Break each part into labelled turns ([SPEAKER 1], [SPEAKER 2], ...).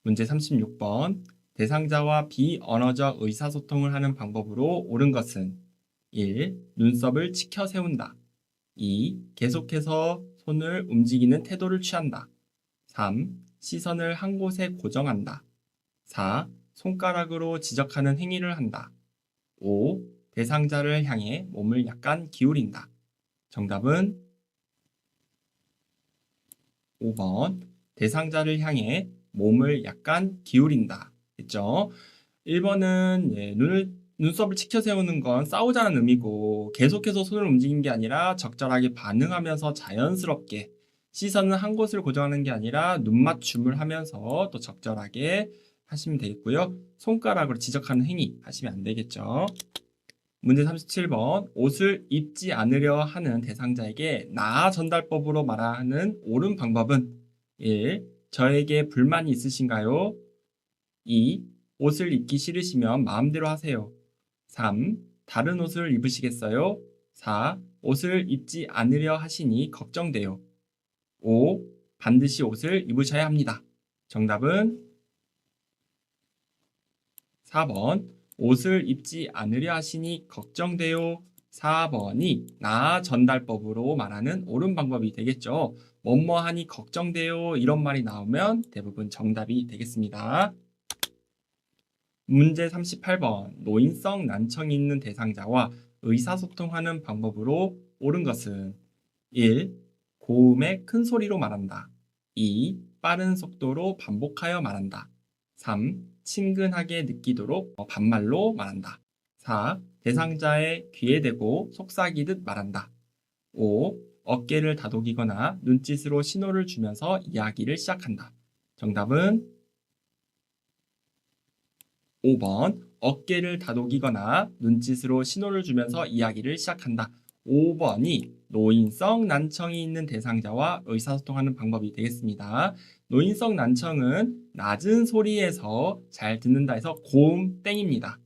[SPEAKER 1] 문제 36번. 대상자와 비언어적 의사소통을 하는 방법으로 옳은 것은 1. 눈썹을 치켜 세운다. 2. 계속해서 손을 움직이는 태도를 취한다. 3. 시선을 한 곳에 고정한다. 4. 손가락으로 지적하는 행위를 한다. 5. 대상자를 향해 몸을 약간 기울인다. 정답은 5번. 대상자를 향해 몸을 약간 기울인다. 했죠? 1번은 눈썹을 치켜 세우는 건 싸우자는 의미고 계속해서 손을 움직이는 게 아니라 적절하게 반응하면서 자연스럽게 시선은 한 곳을 고정하는 게 아니라 눈 맞춤을 하면서 또 적절하게 하시면 되겠고요. 손가락으로 지적하는 행위 하시면 안 되겠죠. 문제 37번. 옷을 입지 않으려 하는 대상자에게 나아 전달법으로 말하는 옳은 방법은 1. 저에게 불만이 있으신가요? 2. 옷을 입기 싫으시면 마음대로 하세요. 3. 다른 옷을 입으시겠어요? 4. 옷을 입지 않으려 하시니 걱정돼요. 5. 반드시 옷을 입으셔야 합니다. 정답은 4번. 옷을 입지 않으려 하시니 걱정돼요. 4번이 나아 전달법으로 말하는 옳은 방법이 되겠죠. 뭐뭐 하니 걱정돼요. 이런 말이 나오면 대부분 정답이 되겠습니다. 문제 38번. 노인성 난청이 있는 대상자와 의사소통하는 방법으로 옳은 것은 1. 고음의 큰 소리로 말한다. 2. 빠른 속도로 반복하여 말한다. 3. 친근하게 느끼도록 반말로 말한다. 4. 대상자의 귀에 대고 속삭이듯 말한다. 5. 어깨를 다독이거나 눈짓으로 신호를 주면서 이야기를 시작한다. 정답은 5번. 어깨를 다독이거나 눈짓으로 신호를 주면서 이야기를 시작한다. 5번이 노인성 난청이 있는 대상자와 의사소통하는 방법이 되겠습니다. 노인성 난청은 낮은 소리에서 잘 듣는다 해서 고음 땡입니다.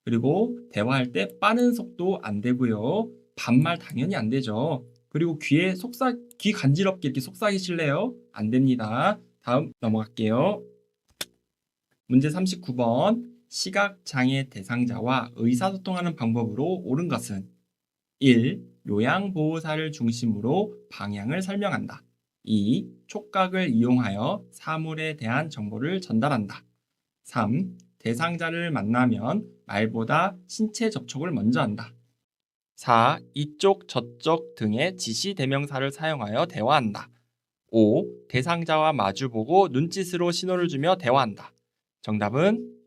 [SPEAKER 1] 그리고 대화할 때 빠른 속도 안 되고요. 반말 당연히 안 되죠. 그리고 귀 간지럽게 이렇게 속삭이실래요? 안 됩니다. 다음 넘어갈게요. 문제 39번. 시각장애 대상자와 의사소통하는 방법으로 옳은 것은 1. 요양보호사를 중심으로 방향을 설명한다. 2. 촉각을 이용하여 사물에 대한 정보를 전달한다. 3. 대상자를 만나면 말보다 신체 접촉을 먼저 한다. 4. 이쪽 저쪽 등의 지시 대명사를 사용하여 대화한다. 5. 대상자와 마주보고 눈짓으로 신호를 주며 대화한다. 정답은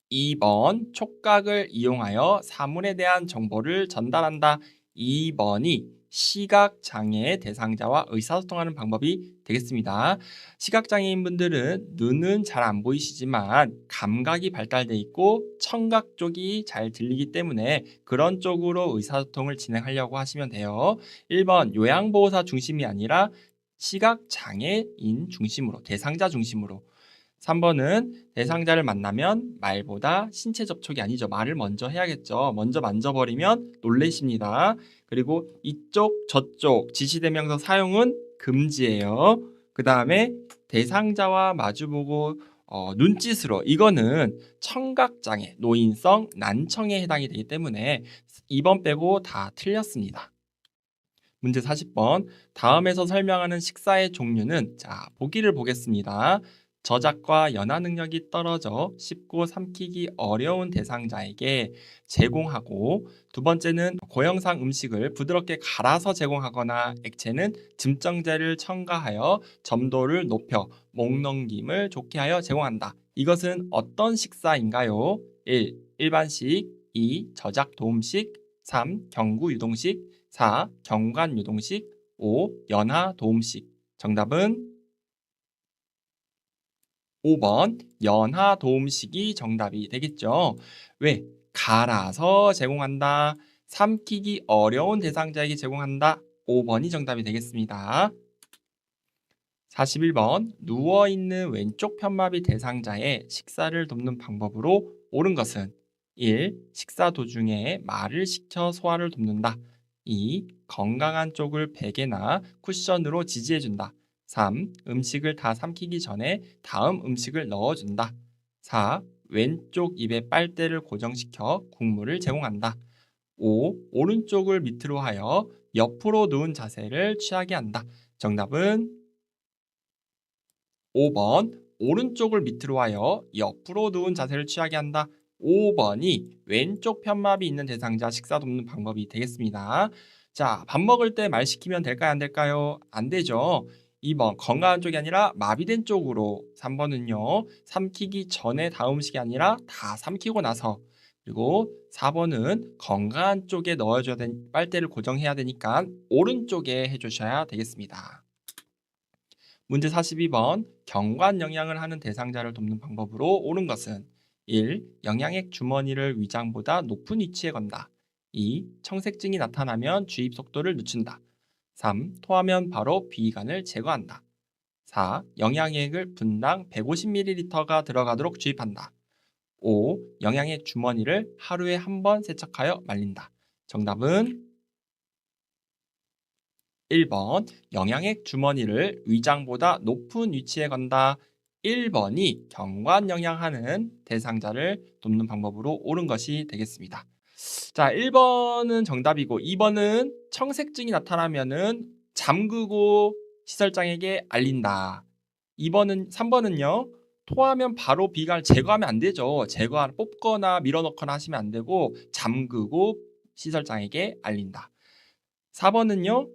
[SPEAKER 1] 2번 촉각을 이용하여 사물에 대한 정보를 전달한다. 2번이 시각장애의 대상자와 의사소통하는 방법이 되겠습니다. 시각장애인분들은 눈은 잘 안 보이시지만 감각이 발달돼 있고 청각 쪽이 잘 들리기 때문에 그런 쪽으로 의사소통을 진행하려고 하시면 돼요. 1번 요양보호사 중심이 아니라 시각장애인 중심으로, 대상자 중심으로. 3번은 대상자를 만나면 말보다 신체 접촉이 아니죠. 말을 먼저 해야겠죠. 먼저 만져버리면 놀래십니다. 그리고 이쪽 저쪽 지시대명사 사용은 금지예요. 그 다음에 대상자와 마주보고 눈짓으로, 이거는 청각장애, 노인성 난청에 해당이 되기 때문에 2번 빼고 다 틀렸습니다. 문제 40번. 다음에서 설명하는 식사의 종류는, 자, 보기를 보겠습니다. 저작과 연화 능력이 떨어져 쉽고 삼키기 어려운 대상자에게 제공하고, 두 번째는 고형상 음식을 부드럽게 갈아서 제공하거나 액체는 짐정제를 첨가하여 점도를 높여 목 넘김을 좋게 하여 제공한다. 이것은 어떤 식사인가요? 1. 일반식. 2. 저작 도움식. 3. 경구 유동식. 4. 경관 유동식. 5. 연화 도움식. 정답은 5번 연화 도움식이 정답이 되겠죠. 왜? 갈아서 제공한다. 삼키기 어려운 대상자에게 제공한다. 5번이 정답이 되겠습니다. 41번. 누워있는 왼쪽 편마비 대상자의 식사를 돕는 방법으로 옳은 것은 1. 식사 도중에 말을 시켜 소화를 돕는다. 2. 건강한 쪽을 베개나 쿠션으로 지지해준다. 3. 음식을 다 삼키기 전에 다음 음식을 넣어준다. 4. 왼쪽 입에 빨대를 고정시켜 국물을 제공한다. 5. 오른쪽을 밑으로 하여 옆으로 누운 자세를 취하게 한다. 정답은 5번. 오른쪽을 밑으로 하여 옆으로 누운 자세를 취하게 한다. 5번이 왼쪽 편마비 있는 대상자 식사 돕는 방법이 되겠습니다. 자, 밥 먹을 때 말 시키면 될까요? 안 될까요? 안 되죠. 2번 건강한 쪽이 아니라 마비된 쪽으로. 3번은요. 삼키기 전에 다음 음식이 아니라 다 삼키고 나서. 그리고 4번은 건강한 쪽에 넣어줘야 되는 빨대를 고정해야 되니까 오른쪽에 해주셔야 되겠습니다. 문제 42번. 경관 영양을 하는 대상자를 돕는 방법으로 옳은 것은 1. 영양액 주머니를 위장보다 높은 위치에 건다. 2. 청색증이 나타나면 주입 속도를 늦춘다. 3. 토하면 바로 비위관을 제거한다. 4. 영양액을 분당 150ml가 들어가도록 주입한다. 5. 영양액 주머니를 하루에 한 번 세척하여 말린다. 정답은 1번 영양액 주머니를 위장보다 높은 위치에 건다. 1번이 경관 영양하는 대상자를 돕는 방법으로 옳은 것이 되겠습니다. 자, 1번은 정답이고 2번은 청색증이 나타나면은 잠그고 시설장에게 알린다. 3번은요. 토하면 바로 비관을 제거하면 안 되죠. 뽑거나 밀어넣거나 하시면 안 되고 잠그고 시설장에게 알린다. 4번은요.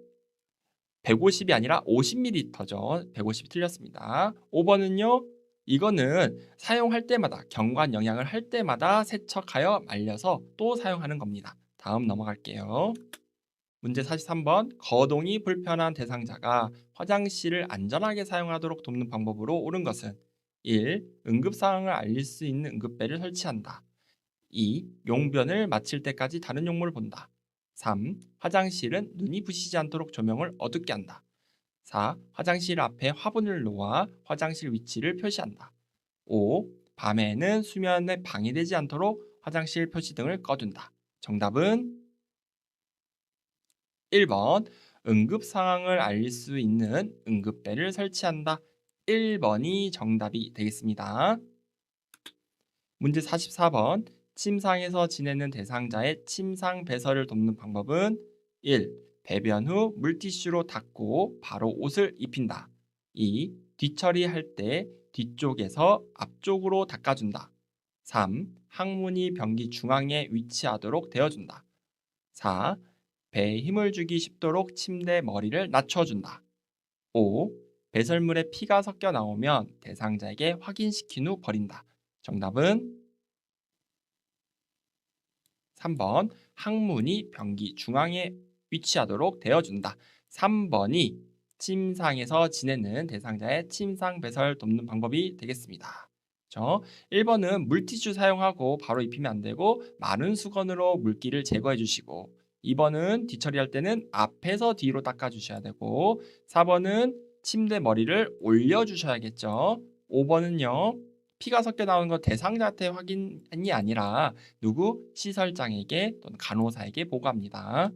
[SPEAKER 1] 150이 아니라 50ml죠. 150이 틀렸습니다. 5번은요. 이거는 사용할 때마다 경관 영양을 할 때마다 세척하여 말려서 또 사용하는 겁니다. 다음 넘어갈게요. 문제 43번. 거동이 불편한 대상자가 화장실을 안전하게 사용하도록 돕는 방법으로 옳은 것은 1. 응급상황을 알릴 수 있는 응급벨을 설치한다. 2. 용변을 마칠 때까지 다른 용물을 본다. 3. 화장실은 눈이 부시지 않도록 조명을 어둡게 한다. 4. 화장실 앞에 화분을 놓아 화장실 위치를 표시한다. 5. 밤에는 수면에 방해되지 않도록 화장실 표시등을 꺼둔다. 정답은 1번. 응급 상황을 알릴 수 있는 응급벨을 설치한다. 1번이 정답이 되겠습니다. 문제 44번. 침상에서 지내는 대상자의 침상 배설을 돕는 방법은 1. 배변 후 물티슈로 닦고 바로 옷을 입힌다. 2. 뒤처리할 때 뒤쪽에서 앞쪽으로 닦아준다. 3. 항문이 변기 중앙에 위치하도록 되어준다. 4. 배에 힘을 주기 쉽도록 침대 머리를 낮춰준다. 5. 배설물에 피가 섞여 나오면 대상자에게 확인시킨 후 버린다. 정답은 3번 항문이 변기 중앙에 위치하도록 되어준다. 3번이 침상에서 지내는 대상자의 침상 배설 돕는 방법이 되겠습니다. 1번은 물티슈 사용하고 바로 입히면 안 되고 마른 수건으로 물기를 제거해 주시고 2번은 뒤처리할 때는 앞에서 뒤로 닦아 주셔야 되고 4번은 침대 머리를 올려 주셔야겠죠. 5번은요. 피가 섞여 나오는 건 대상자한테 확인이 아니라 누구? 시설장에게 또는 간호사에게 보고합니다.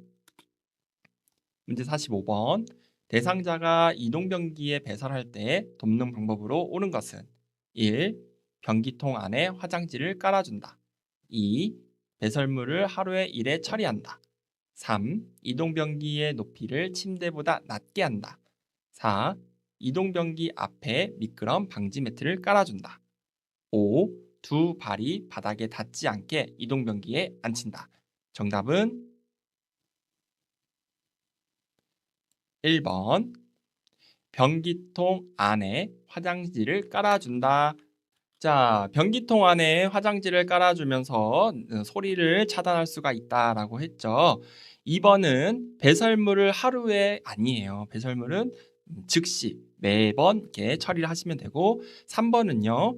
[SPEAKER 1] 문제 45번. 대상자가 이동변기에 배설할 때 돕는 방법으로 옳은 것은 1. 변기통 안에 화장지를 깔아준다. 2. 배설물을 하루에 1회 처리한다. 3. 이동변기의 높이를 침대보다 낮게 한다. 4. 이동변기 앞에 미끄럼 방지 매트를 깔아준다. 5. 두 발이 바닥에 닿지 않게 이동변기에 앉힌다. 정답은 1번. 변기통 안에 화장지를 깔아준다. 자, 변기통 안에 화장지를 깔아주면서 소리를 차단할 수가 있다라고 했죠. 2번은 배설물을 하루에 아니에요. 배설물은 즉시 매번 이렇게 처리를 하시면 되고 3번은요.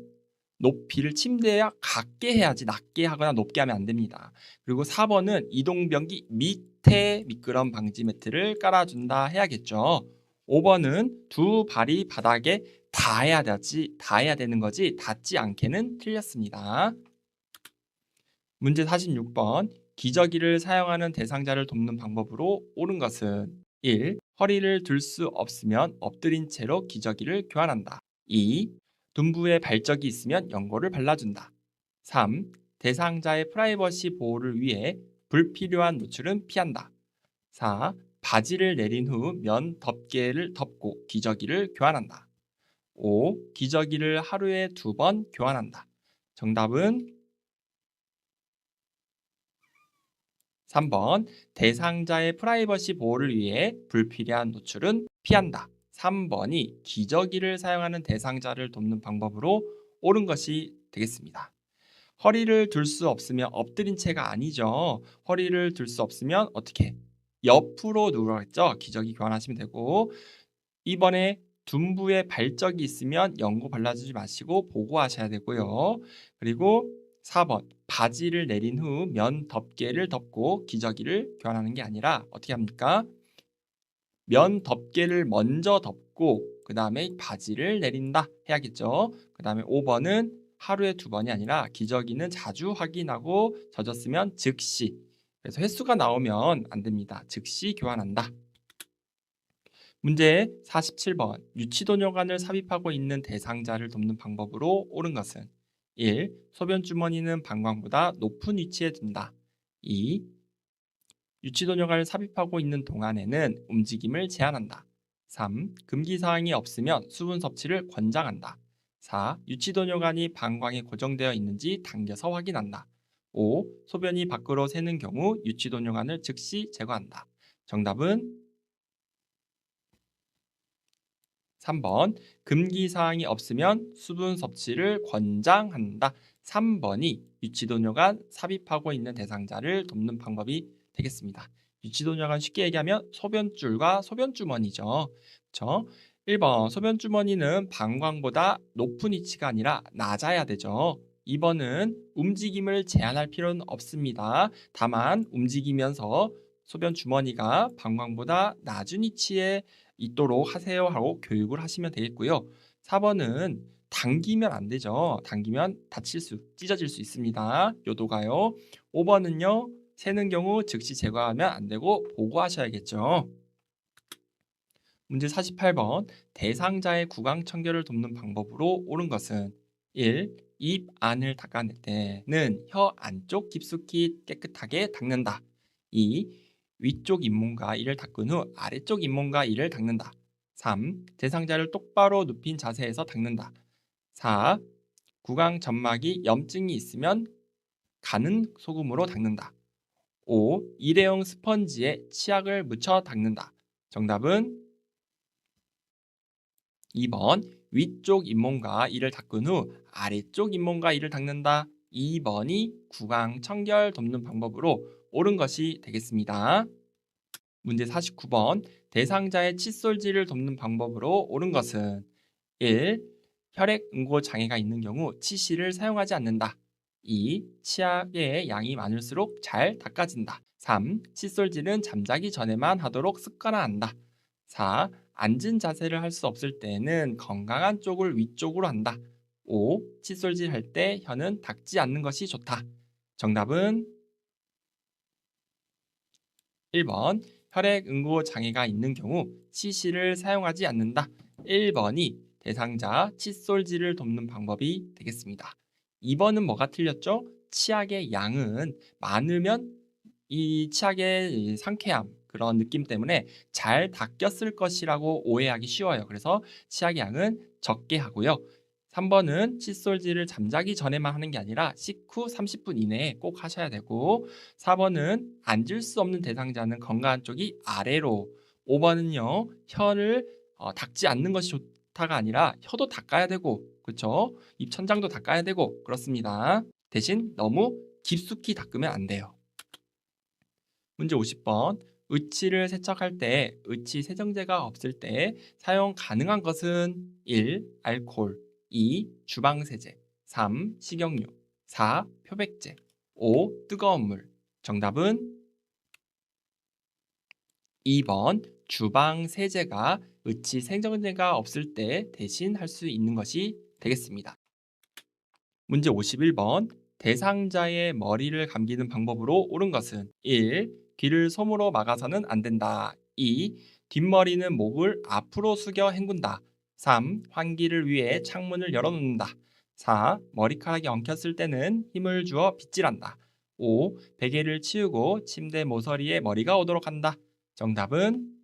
[SPEAKER 1] 높이를 침대에 같게 해야지 낮게 하거나 높게 하면 안 됩니다. 그리고 4번은 이동변기 밑에 미끄럼 방지 매트를 깔아준다 해야겠죠. 5번은 두 발이 바닥에 닿아야 되는 거지 닿지 않게는 틀렸습니다. 문제 46번. 기저귀를 사용하는 대상자를 돕는 방법으로 옳은 것은 1. 허리를 들 수 없으면 엎드린 채로 기저귀를 교환한다. 2. 둔부에 발적이 있으면 연고를 발라준다. 3. 대상자의 프라이버시 보호를 위해 불필요한 노출은 피한다. 4. 바지를 내린 후 면 덮개를 덮고 기저귀를 교환한다. 5. 기저귀를 하루에 2번 교환한다. 정답은 3번. 대상자의 프라이버시 보호를 위해 불필요한 노출은 피한다. 3번이 기저귀를 사용하는 대상자를 돕는 방법으로 옳은 것이 되겠습니다. 허리를 들 수 없으면 엎드린 채가 아니죠. 허리를 들 수 없으면 어떻게? 옆으로 누워있죠. 기저귀 교환하시면 되고, 이번에 둔부에 발적이 있으면 연고 발라주지 마시고 보고하셔야 되고요. 그리고 4번 바지를 내린 후 면 덮개를 덮고 기저귀를 교환하는 게 아니라 어떻게 합니까? 면 덮개를 먼저 덮고 그 다음에 바지를 내린다 해야겠죠. 그 다음에 5번은 하루에 2번이 아니라 기저귀는 자주 확인하고 젖었으면 즉시. 그래서 횟수가 나오면 안 됩니다. 즉시 교환한다. 문제 47번. 유치도뇨관을 삽입하고 있는 대상자를 돕는 방법으로 옳은 것은 1. 소변 주머니는 방광보다 높은 위치에 둔다. 2. 유치도뇨관을 삽입하고 있는 동안에는 움직임을 제한한다. 3. 금기사항이 없으면 수분 섭취를 권장한다. 4. 유치도뇨관이 방광에 고정되어 있는지 당겨서 확인한다. 5. 소변이 밖으로 새는 경우 유치도뇨관을 즉시 제거한다. 정답은 3번. 금기사항이 없으면 수분 섭취를 권장한다. 3번이 유치도뇨관 삽입하고 있는 대상자를 돕는 방법이 되겠습니다. 유치도뇨관 쉽게 얘기하면 소변줄과 소변주머니죠. 그렇죠? 1번 소변주머니는 방광보다 높은 위치가 아니라 낮아야 되죠. 2번은 움직임을 제한할 필요는 없습니다. 다만 움직이면서 소변주머니가 방광보다 낮은 위치에 있도록 하세요 하고 교육을 하시면 되겠고요. 4번은 당기면 안 되죠. 당기면 찢어질 수 있습니다. 요도가요. 5번은요. 새는 경우 즉시 제거하면 안 되고 보고하셔야겠죠. 문제 48번. 대상자의 구강 청결을 돕는 방법으로 옳은 것은 1. 입 안을 닦아낼 때는 혀 안쪽 깊숙이 깨끗하게 닦는다. 2. 위쪽 잇몸과 이를 닦은 후 아래쪽 잇몸과 이를 닦는다. 3. 대상자를 똑바로 눕힌 자세에서 닦는다. 4. 구강 점막이 염증이 있으면 가는 소금으로 닦는다. 5. 일회용 스펀지에 치약을 묻혀 닦는다. 정답은 2번. 위쪽 잇몸과 이를 닦은 후 아래쪽 잇몸과 이를 닦는다. 2번이 구강 청결 돕는 방법으로 옳은 것이 되겠습니다. 문제 49번. 대상자의 칫솔질을 돕는 방법으로 옳은 것은 1. 혈액 응고 장애가 있는 경우 치실을 사용하지 않는다. 2. 치약의 양이 많을수록 잘 닦아진다. 3. 칫솔질은 잠자기 전에만 하도록 습관화한다. 4. 앉은 자세를 할 수 없을 때는 건강한 쪽을 위쪽으로 한다. 5. 칫솔질 할 때 혀는 닦지 않는 것이 좋다. 정답은 1번. 혈액 응고 장애가 있는 경우 치실을 사용하지 않는다. 1번이 대상자 칫솔질을 돕는 방법이 되겠습니다. 2번은 뭐가 틀렸죠? 치약의 양은 많으면 이 치약의 상쾌함 그런 느낌 때문에 잘 닦였을 것이라고 오해하기 쉬워요. 그래서 치약의 양은 적게 하고요. 3번은 칫솔질을 잠자기 전에만 하는 게 아니라 식후 30분 이내에 꼭 하셔야 되고 4번은 앉을 수 없는 대상자는 건강한 쪽이 아래로 5번은요. 혀를 닦지 않는 것이 좋다가 아니라 혀도 닦아야 되고 그렇죠? 입 천장도 닦아야 되고 그렇습니다. 대신 너무 깊숙이 닦으면 안 돼요. 문제 50번. 의치를 세척할 때 의치 세정제가 없을 때 사용 가능한 것은 1. 알코올 2. 주방세제 3. 식용유 4. 표백제 5. 뜨거운 물 정답은 2번 주방세제가 의치 세정제가 없을 때 대신 할 수 있는 것이 되겠습니다. 문제 51번. 대상자의 머리를 감기는 방법으로 옳은 것은 1. 귀를 솜으로 막아서는 안 된다. 2. 뒷머리는 목을 앞으로 숙여 헹군다. 3. 환기를 위해 창문을 열어놓는다. 4. 머리카락이 엉켰을 때는 힘을 주어 빗질한다. 5. 베개를 치우고 침대 모서리에 머리가 오도록 한다. 정답은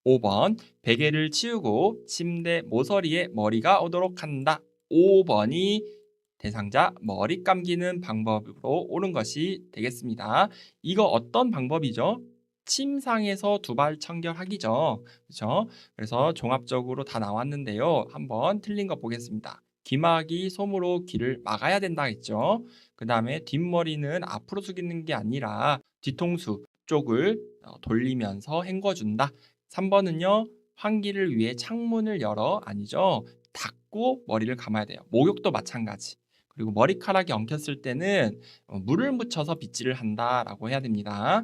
[SPEAKER 1] 5번. 베개를 치우고 침대 모서리에 머리가 오도록 한다. 5번이 대상자 머리 감기는 방법으로 옳은 것이 되겠습니다. 이거 어떤 방법이죠? 침상에서 두발 청결하기죠. 그렇죠? 그래서 종합적으로 다 나왔는데요. 한번 틀린 거 보겠습니다. 귀마개 솜으로 귀를 막아야 된다 했죠. 그 다음에 뒷머리는 앞으로 숙이는 게 아니라 뒤통수 쪽을 돌리면서 헹궈준다. 3번은요. 환기를 위해 창문을 열어 아니죠. 닫고 머리를 감아야 돼요. 목욕도 마찬가지. 그리고 머리카락이 엉켰을 때는 물을 묻혀서 빗질을 한다라고 해야 됩니다.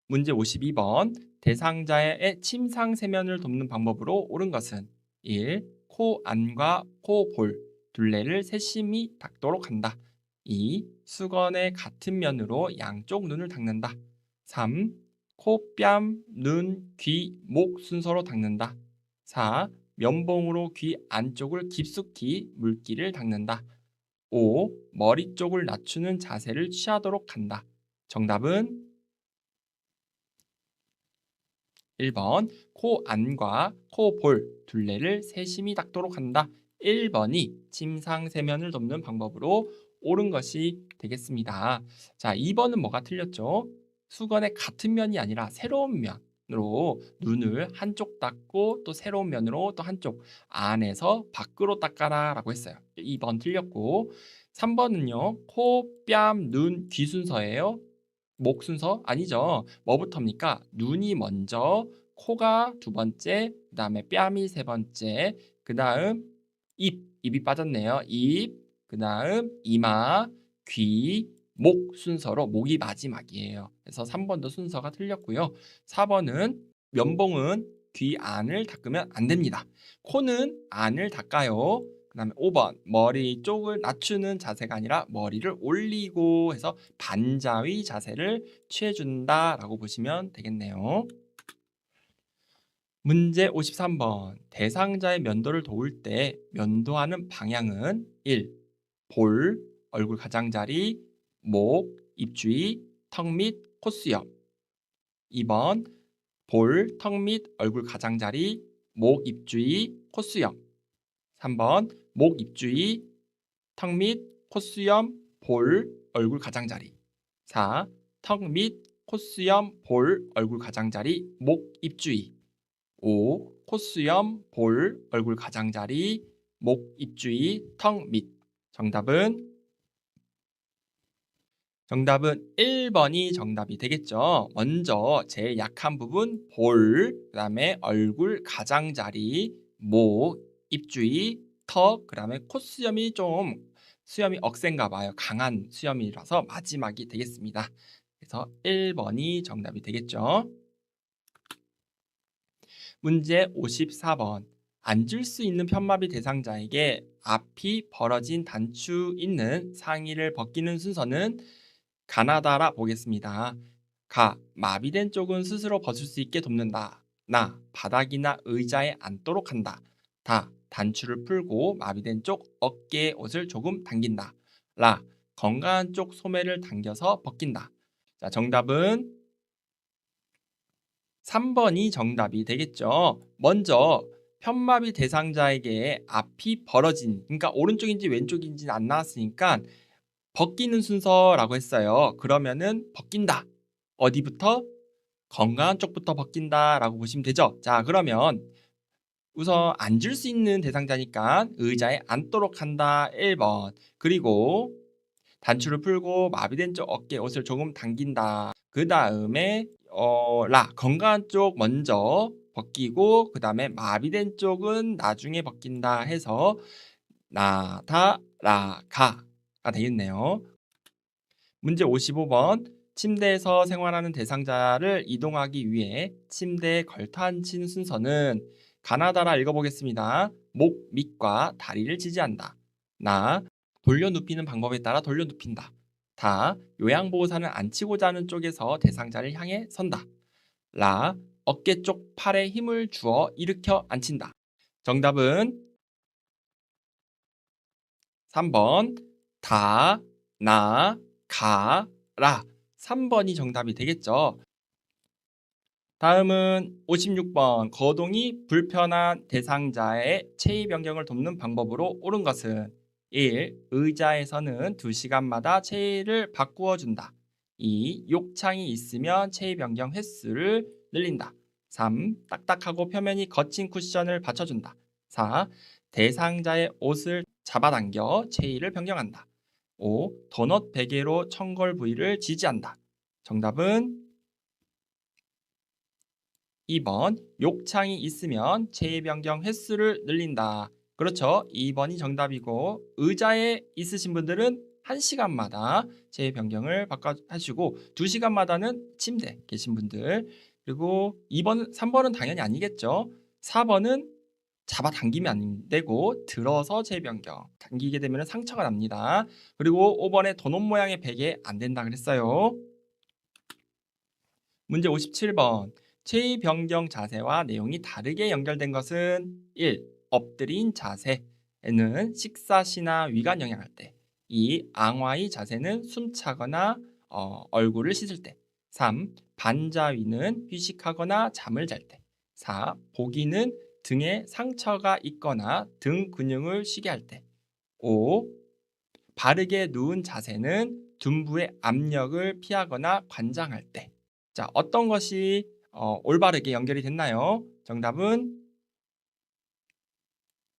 [SPEAKER 1] 문제 52번. 대상자의 침상 세면을 돕는 방법으로 옳은 것은 1. 코 안과 코 볼, 둘레를 세심히 닦도록 한다. 2. 수건의 같은 면으로 양쪽 눈을 닦는다. 3. 코, 뺨, 눈, 귀, 목 순서로 닦는다. 4. 면봉으로 귀 안쪽을 깊숙이 물기를 닦는다. 5. 머리 쪽을 낮추는 자세를 취하도록 한다. 정답은 1번 코 안과 코 볼, 둘레를 세심히 닦도록 한다. 1번이 침상 세면을 돕는 방법으로 옳은 것이 되겠습니다. 자, 2번은 뭐가 틀렸죠? 수건의 같은 면이 아니라 새로운 면으로 눈을 한쪽 닦고 또 새로운 면으로 또 한쪽 안에서 밖으로 닦아라 라고 했어요. 2번 틀렸고 3번은요. 코, 뺨, 눈, 귀 순서예요. 목 순서? 아니죠. 뭐부터입니까? 눈이 먼저, 코가 두 번째, 그 다음에 뺨이 세 번째, 그 다음 입이 빠졌네요. 입, 그 다음 이마, 귀, 목 순서로 목이 마지막이에요. 그래서 3번도 순서가 틀렸고요. 4번은 면봉은 귀 안을 닦으면 안 됩니다. 코는 안을 닦아요. 그 다음에 5번 머리 쪽을 낮추는 자세가 아니라 머리를 올리고 해서 반자위 자세를 취해준다라고 보시면 되겠네요. 문제 53번. 대상자의 면도를 도울 때 면도하는 방향은 1. 볼, 얼굴 가장자리, 목, 입주위, 턱 및 콧수염. 2번 볼, 턱 및 얼굴 가장자리, 목, 입주위, 콧수염. 3번 목, 입주위, 턱 및 콧수염, 볼, 얼굴 가장자리. 4. 턱 및 콧수염, 볼, 얼굴 가장자리, 목, 입주위. 5. 콧수염, 볼, 얼굴 가장자리, 목, 입주위, 턱 밑. 정답은 1번이 정답이 되겠죠. 먼저 제일 약한 부분 볼, 그 다음에 얼굴 가장자리, 목, 입주위, 턱, 그 다음에 콧수염이 좀 수염이 억센가 봐요. 강한 수염이라서 마지막이 되겠습니다. 그래서 1번이 정답이 되겠죠. 문제 54번. 앉을 수 있는 편마비 대상자에게 앞이 벌어진 단추 있는 상의를 벗기는 순서는 가나다라 보겠습니다. 가. 마비된 쪽은 스스로 벗을 수 있게 돕는다. 나. 바닥이나 의자에 앉도록 한다. 다. 단추를 풀고 마비된 쪽 어깨에 옷을 조금 당긴다. 라. 건강한 쪽 소매를 당겨서 벗긴다. 자, 정답은 3번이 정답이 되겠죠. 먼저 편마비 대상자에게 앞이 벌어진, 그러니까 오른쪽인지 왼쪽인지는 안 나왔으니까 벗기는 순서라고 했어요. 그러면은 벗긴다. 어디부터? 건강한 쪽부터 벗긴다라고 보시면 되죠. 자, 그러면 우선 앉을 수 있는 대상자니까 의자에 앉도록 한다. 1번. 그리고 단추를 풀고 마비된 쪽 어깨 옷을 조금 당긴다. 그 다음에 건강한 쪽 먼저 벗기고 그 다음에 마비된 쪽은 나중에 벗긴다 해서 나다 라가가 되겠네요. 문제 55번. 침대에서 생활하는 대상자를 이동하기 위해 침대에 걸터 앉힌 순서는 가나다라 읽어보겠습니다. 목 밑과 다리를 지지한다. 나. 돌려 눕히는 방법에 따라 돌려 눕힌다. 다. 요양보호사는 앉히고자 하는 쪽에서 대상자를 향해 선다. 라. 어깨 쪽 팔에 힘을 주어 일으켜 앉힌다. 정답은 3번 다, 나, 가, 라. 3번이 정답이 되겠죠. 다음은 56번 거동이 불편한 대상자의 체위 변경을 돕는 방법으로 옳은 것은 1. 의자에서는 2시간마다 체위를 바꾸어 준다. 2. 욕창이 있으면 체위 변경 횟수를 늘린다. 3. 딱딱하고 표면이 거친 쿠션을 받쳐준다. 4. 대상자의 옷을 잡아당겨 체위를 변경한다. 5. 도넛 베개로 청골 부위를 지지한다. 정답은 2번 욕창이 있으면 체위 변경 횟수를 늘린다. 그렇죠. 2번이 정답이고 의자에 있으신 분들은 1시간마다 체위 변경을 바꿔주시고 2시간마다는 침대 계신 분들 그리고 2번, 3번은 당연히 아니겠죠. 4번은 잡아당기면 안 되고 들어서 체위 변경. 당기게 되면 상처가 납니다. 그리고 5번에 도넛 모양의 베개 안 된다 그랬어요. 문제 57번. 체위 변경 자세와 내용이 다르게 연결된 것은 1. 엎드린 자세는 식사 시나 위관 영양할 때 2. 앙와이 자세는 숨 차거나 얼굴을 씻을 때 3. 반자위는 휴식하거나 잠을 잘 때 4. 보기는 등에 상처가 있거나 등 근육을 쉬게 할 때 5. 바르게 누운 자세는 둔부의 압력을 피하거나 관장할 때 자, 어떤 것이 올바르게 연결이 됐나요? 정답은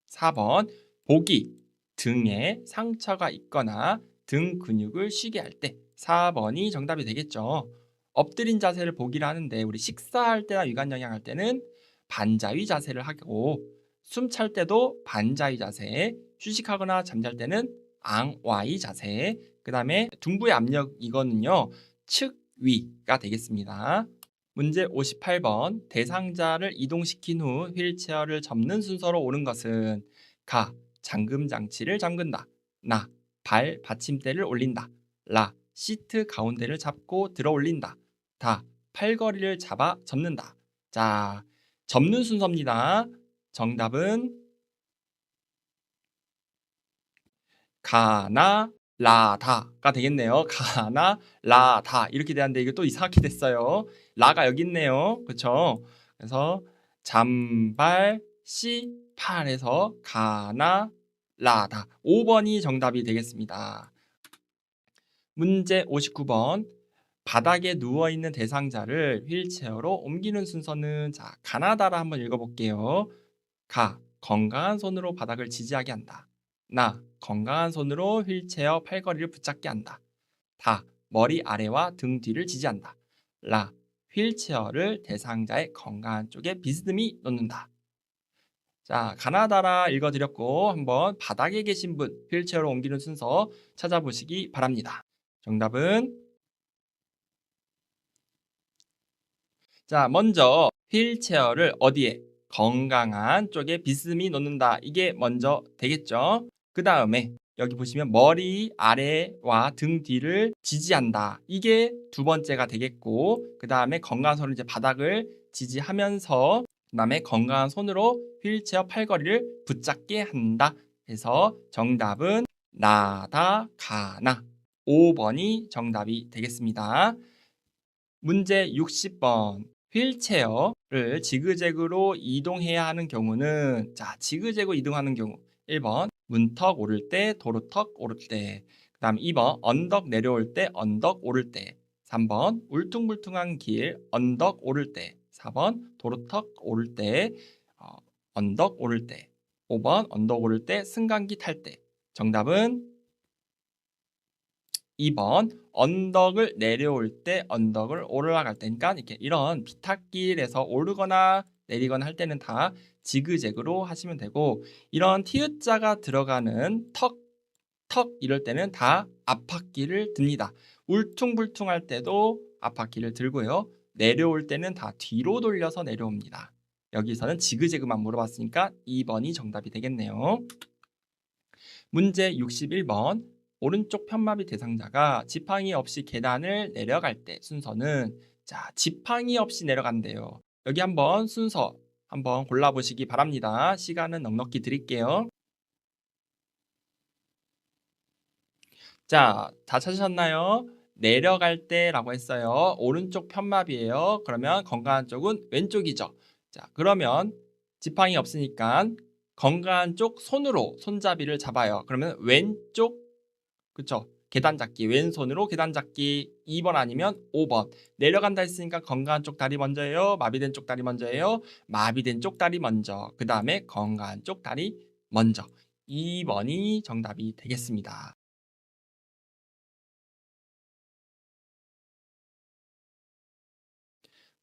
[SPEAKER 1] 4번 보기 등에 상처가 있거나 등 근육을 쉬게 할 때 4번이 정답이 되겠죠. 엎드린 자세를 보기를 하는데 우리 식사할 때나 위관영양할 때는 반자위 자세를 하고 숨 찰 때도 반자위 자세, 휴식하거나 잠잘 때는 앙와이 자세, 그 다음에 둔부의 압력 이거는요 측위가 되겠습니다. 문제 58번 대상자를 이동시킨 후 휠체어를 접는 순서로 옳은 것은 가. 잠금 장치를 잠근다. 나. 발 받침대를 올린다. 라. 시트 가운데를 잡고 들어 올린다. 다. 팔걸이를 잡아 접는다. 자, 접는 순서입니다. 정답은 가나 라다가 되겠네요. 가나 라다 이렇게 되는데 이게 또 이상하게 됐어요. 라가 여기 있네요. 그렇죠? 그래서 잠발 시 팔에서 가나 라다 5번이 정답이 되겠습니다. 문제 59번 바닥에 누워있는 대상자를 휠체어로 옮기는 순서는 자 가나다라 한번 읽어볼게요. 가 건강한 손으로 바닥을 지지하게 한다. 나 건강한 손으로 휠체어 팔걸이를 붙잡게 한다. 다 머리 아래와 등 뒤를 지지한다. 라 휠체어를 대상자의 건강한 쪽에 비스듬히 놓는다. 자, 가나다라 읽어드렸고 한번 바닥에 계신 분 휠체어로 옮기는 순서 찾아보시기 바랍니다. 정답은 자, 먼저 휠체어를 어디에? 건강한 쪽에 비스듬히 놓는다. 이게 먼저 되겠죠. 그 다음에 여기 보시면 머리 아래와 등 뒤를 지지한다. 이게 두 번째가 되겠고 그 다음에 건강한 손으로 이제 바닥을 지지하면서 그 다음에 건강한 손으로 휠체어 팔걸이를 붙잡게 한다. 그래서 정답은 나다 가나 5번이 정답이 되겠습니다. 문제 60번 휠체어를 지그재그로 이동해야 하는 경우는 자 지그재그 이동하는 경우 1번 문턱 오를 때 도로턱 오를 때 그 다음 2번 언덕 내려올 때 언덕 오를 때 3번 울퉁불퉁한 길 언덕 오를 때 4번 도로턱 오를 때 언덕 오를 때 5번 언덕 오를 때 승강기 탈 때 정답은 2번 언덕을 내려올 때 언덕을 올라갈 때 그러니까 이렇게 이런 비탈길에서 오르거나 내리거나 할 때는 다 지그재그로 하시면 되고 이런 티읕자가 들어가는 턱 이럴 때는 다 앞바퀴를 듭니다. 울퉁불퉁할 때도 앞바퀴를 들고요. 내려올 때는 다 뒤로 돌려서 내려옵니다. 여기서는 지그재그만 물어봤으니까 2번이 정답이 되겠네요. 문제 61번 오른쪽 편마비 대상자가 지팡이 없이 계단을 내려갈 때 순서는 자, 지팡이 없이 내려간대요. 여기 한번 순서 한번 골라보시기 바랍니다. 시간은 넉넉히 드릴게요. 자, 다 찾으셨나요? 내려갈 때라고 했어요. 오른쪽 편마비예요. 그러면 건강한 쪽은 왼쪽이죠. 자, 그러면 지팡이 없으니까 건강한 쪽 손으로 손잡이를 잡아요. 그러면 왼쪽, 그쵸? 계단 잡기, 왼손으로 계단 잡기 2번 아니면 5번. 내려간다 했으니까 건강한 쪽 다리 먼저예요. 마비된 쪽 다리 먼저예요. 마비된 쪽 다리 먼저. 그 다음에 건강한 쪽 다리 먼저. 2번이 정답이 되겠습니다.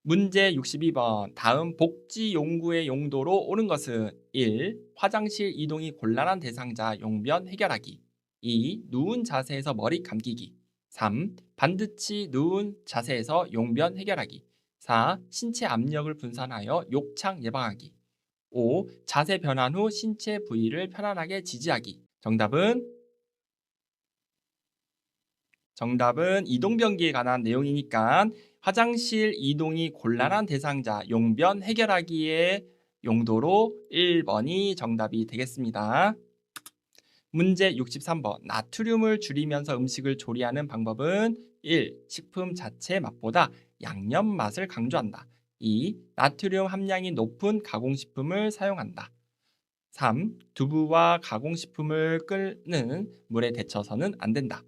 [SPEAKER 1] 문제 62번. 다음 복지 용구의 용도로 옳은 것은 1. 화장실 이동이 곤란한 대상자 용변 해결하기. 2. 누운 자세에서 머리 감기기. 3. 반드시 누운 자세에서 용변 해결하기. 4. 신체 압력을 분산하여 욕창 예방하기. 5. 자세 변환 후 신체 부위를 편안하게 지지하기. 정답은 이동변기에 관한 내용이니까 화장실 이동이 곤란한 대상자 용변 해결하기의 용도로 1번이 정답이 되겠습니다. 문제 63번. 나트륨을 줄이면서 음식을 조리하는 방법은 1. 식품 자체 맛보다 양념 맛을 강조한다. 2. 나트륨 함량이 높은 가공식품을 사용한다. 3. 두부와 가공식품을 끓는 물에 데쳐서는 안 된다.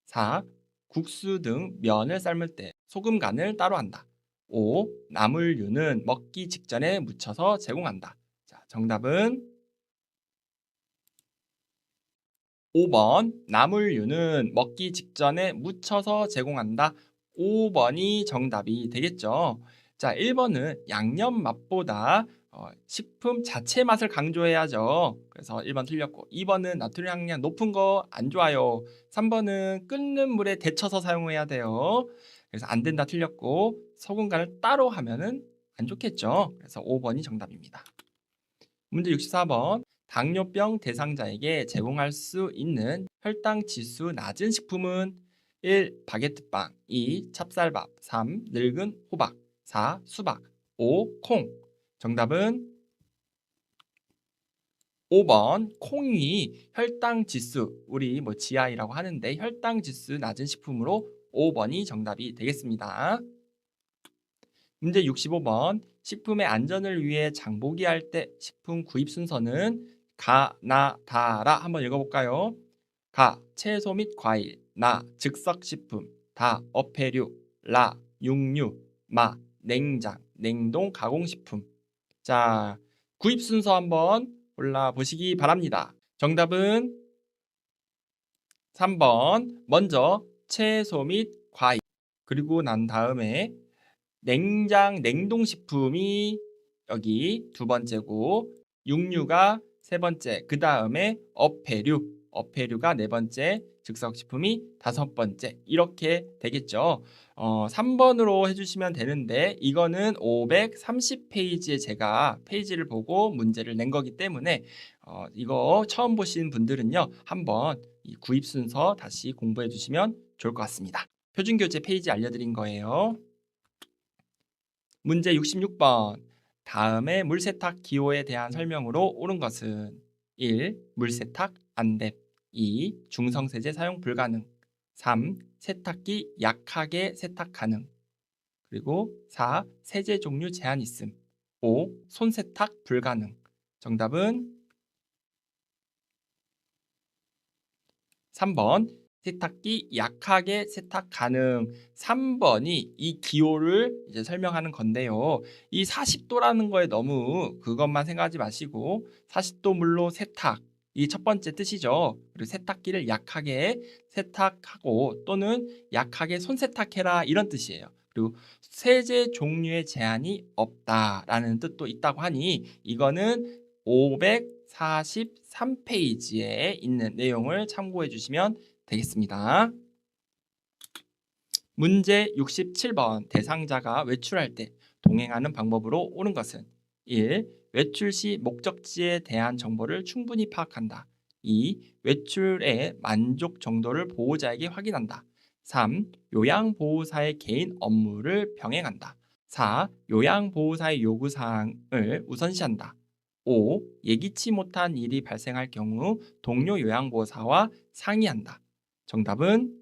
[SPEAKER 1] 4. 국수 등 면을 삶을 때 소금 간을 따로 한다. 5. 나물류는 먹기 직전에 무쳐서 제공한다. 자, 정답은 5번. 나물류는 먹기 직전에 무쳐서 제공한다. 5번이 정답이 되겠죠. 자, 1번은 양념 맛보다 식품 자체 맛을 강조해야죠. 그래서 1번 틀렸고 2번은 나트륨 함량 높은 거 안 좋아요. 3번은 끓는 물에 데쳐서 사용해야 돼요. 그래서 안 된다 틀렸고 소금 간을 따로 하면은 안 좋겠죠. 그래서 5번이 정답입니다. 문제 64번. 당뇨병 대상자에게 제공할 수 있는 혈당 지수 낮은 식품은 1. 바게트빵, 2. 찹쌀밥, 3. 늙은 호박, 4. 수박, 5. 콩. 정답은 5번. 콩이 혈당 지수, 우리 뭐 GI라고 하는데 혈당 지수 낮은 식품으로 5번이 정답이 되겠습니다. 문제 65번. 식품의 안전을 위해 장보기할 때 식품 구입 순서는 가, 나, 다라 한번 읽어볼까요? 가, 채소 및 과일. 나, 즉석식품. 다, 어패류. 라, 육류. 마, 냉장, 냉동 가공식품. 자, 구입 순서 한번 골라보시기 바랍니다. 정답은 3번. 먼저 채소 및 과일. 그리고 난 다음에 냉장, 냉동식품이 여기 두 번째고 육류가 세 번째, 그 다음에 어패류가 네 번째, 즉석식품이 다섯 번째 이렇게 되겠죠. 3번으로 해주시면 되는데 이거는 530페이지에 제가 페이지를 보고 문제를 낸 거기 때문에 이거 처음 보신 분들은요 한번 이 구입 순서 다시 공부해 주시면 좋을 것 같습니다. 표준교재 페이지 알려드린 거예요. 문제 66번. 다음의 물세탁 기호에 대한 설명으로 옳은 것은 1. 물세탁 안됨. 2. 중성세제 사용 불가능. 3. 세탁기 약하게 세탁 가능. 그리고 4. 세제 종류 제한 있음. 5. 손세탁 불가능. 정답은 3번. 세탁기 약하게 세탁 가능. 3번이 이 기호를 이제 설명하는 건데요. 이 40도라는 거에 너무 그것만 생각하지 마시고 40도 물로 세탁 이 첫 번째 뜻이죠. 그리고 세탁기를 약하게 세탁하고 또는 약하게 손세탁해라 이런 뜻이에요. 그리고 세제 종류의 제한이 없다라는 뜻도 있다고 하니 이거는 543페이지에 있는 내용을 참고해 주시면 되겠습니다. 문제 67번. 대상자가 외출할 때 동행하는 방법으로 옳은 것은 1. 외출 시 목적지에 대한 정보를 충분히 파악한다. 2. 외출의 만족 정도를 보호자에게 확인한다. 3. 요양보호사의 개인 업무를 병행한다. 4. 요양보호사의 요구사항을 우선시한다. 5. 예기치 못한 일이 발생할 경우 동료 요양보호사와 상의한다. 정답은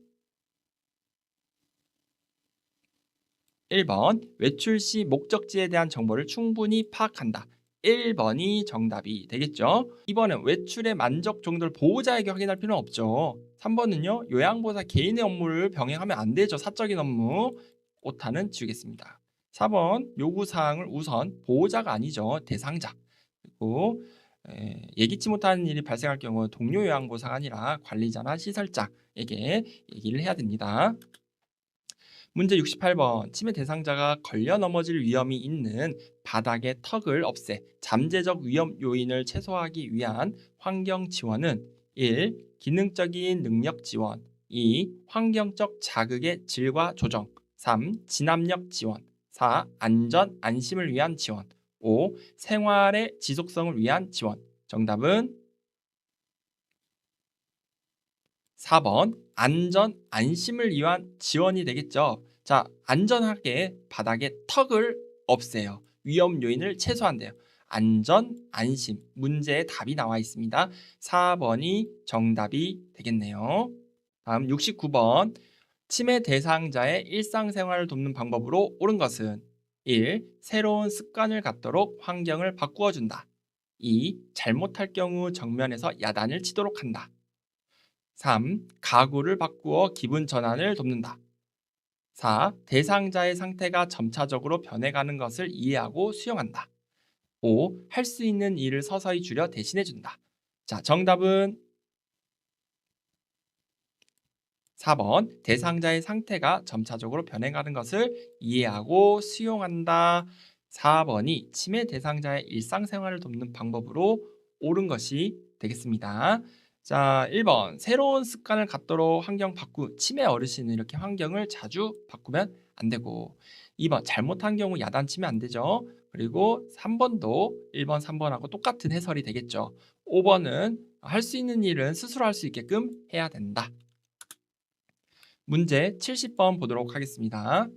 [SPEAKER 1] 1번 외출 시 목적지에 대한 정보를 충분히 파악한다. 1번이 정답이 되겠죠. 2번은 외출의 만족 정도를 보호자에게 확인할 필요는 없죠. 3번은요. 요양보호사 개인의 업무를 병행하면 안 되죠. 사적인 업무. 오타는 지우겠습니다. 4번 요구사항을 우선 보호자가 아니죠. 대상자. 그리고 예기치 못한 일이 발생할 경우 동료 요양보호사가 아니라 관리자나 시설자에게 얘기를 해야 됩니다. 문제 68번. 침해 대상자가 걸려 넘어질 위험이 있는 바닥의 턱을 없애 잠재적 위험 요인을 최소화하기 위한 환경 지원은 1. 기능적인 능력 지원 2. 환경적 자극의 질과 조정 3. 진압력 지원 4. 안전, 안심을 위한 지원 5. 생활의 지속성을 위한 지원. 정답은 4번 안전, 안심을 위한 지원이 되겠죠. 자, 안전하게 바닥에 턱을 없애요. 위험 요인을 최소한대요. 안전, 안심. 문제의 답이 나와 있습니다. 4번이 정답이 되겠네요. 다음 69번. 치매 대상자의 일상생활을 돕는 방법으로 옳은 것은 1. 새로운 습관을 갖도록 환경을 바꾸어 준다. 2. 잘못할 경우 정면에서 야단을 치도록 한다. 3. 가구를 바꾸어 기분 전환을 돕는다. 4. 대상자의 상태가 점차적으로 변해가는 것을 이해하고 수용한다. 5. 할 수 있는 일을 서서히 줄여 대신해준다. 자, 정답은 4번 대상자의 상태가 점차적으로 변해가는 것을 이해하고 수용한다. 4번이 치매 대상자의 일상생활을 돕는 방법으로 옳은 것이 되겠습니다. 자, 1번 새로운 습관을 갖도록 환경 바꾸 치매 어르신은 이렇게 환경을 자주 바꾸면 안 되고 2번 잘못한 경우 야단치면 안 되죠. 그리고 3번도 1번, 3번하고 똑같은 해설이 되겠죠. 5번은 할 수 있는 일은 스스로 할 수 있게끔 해야 된다. 문제 70번 보도록 하겠습니다.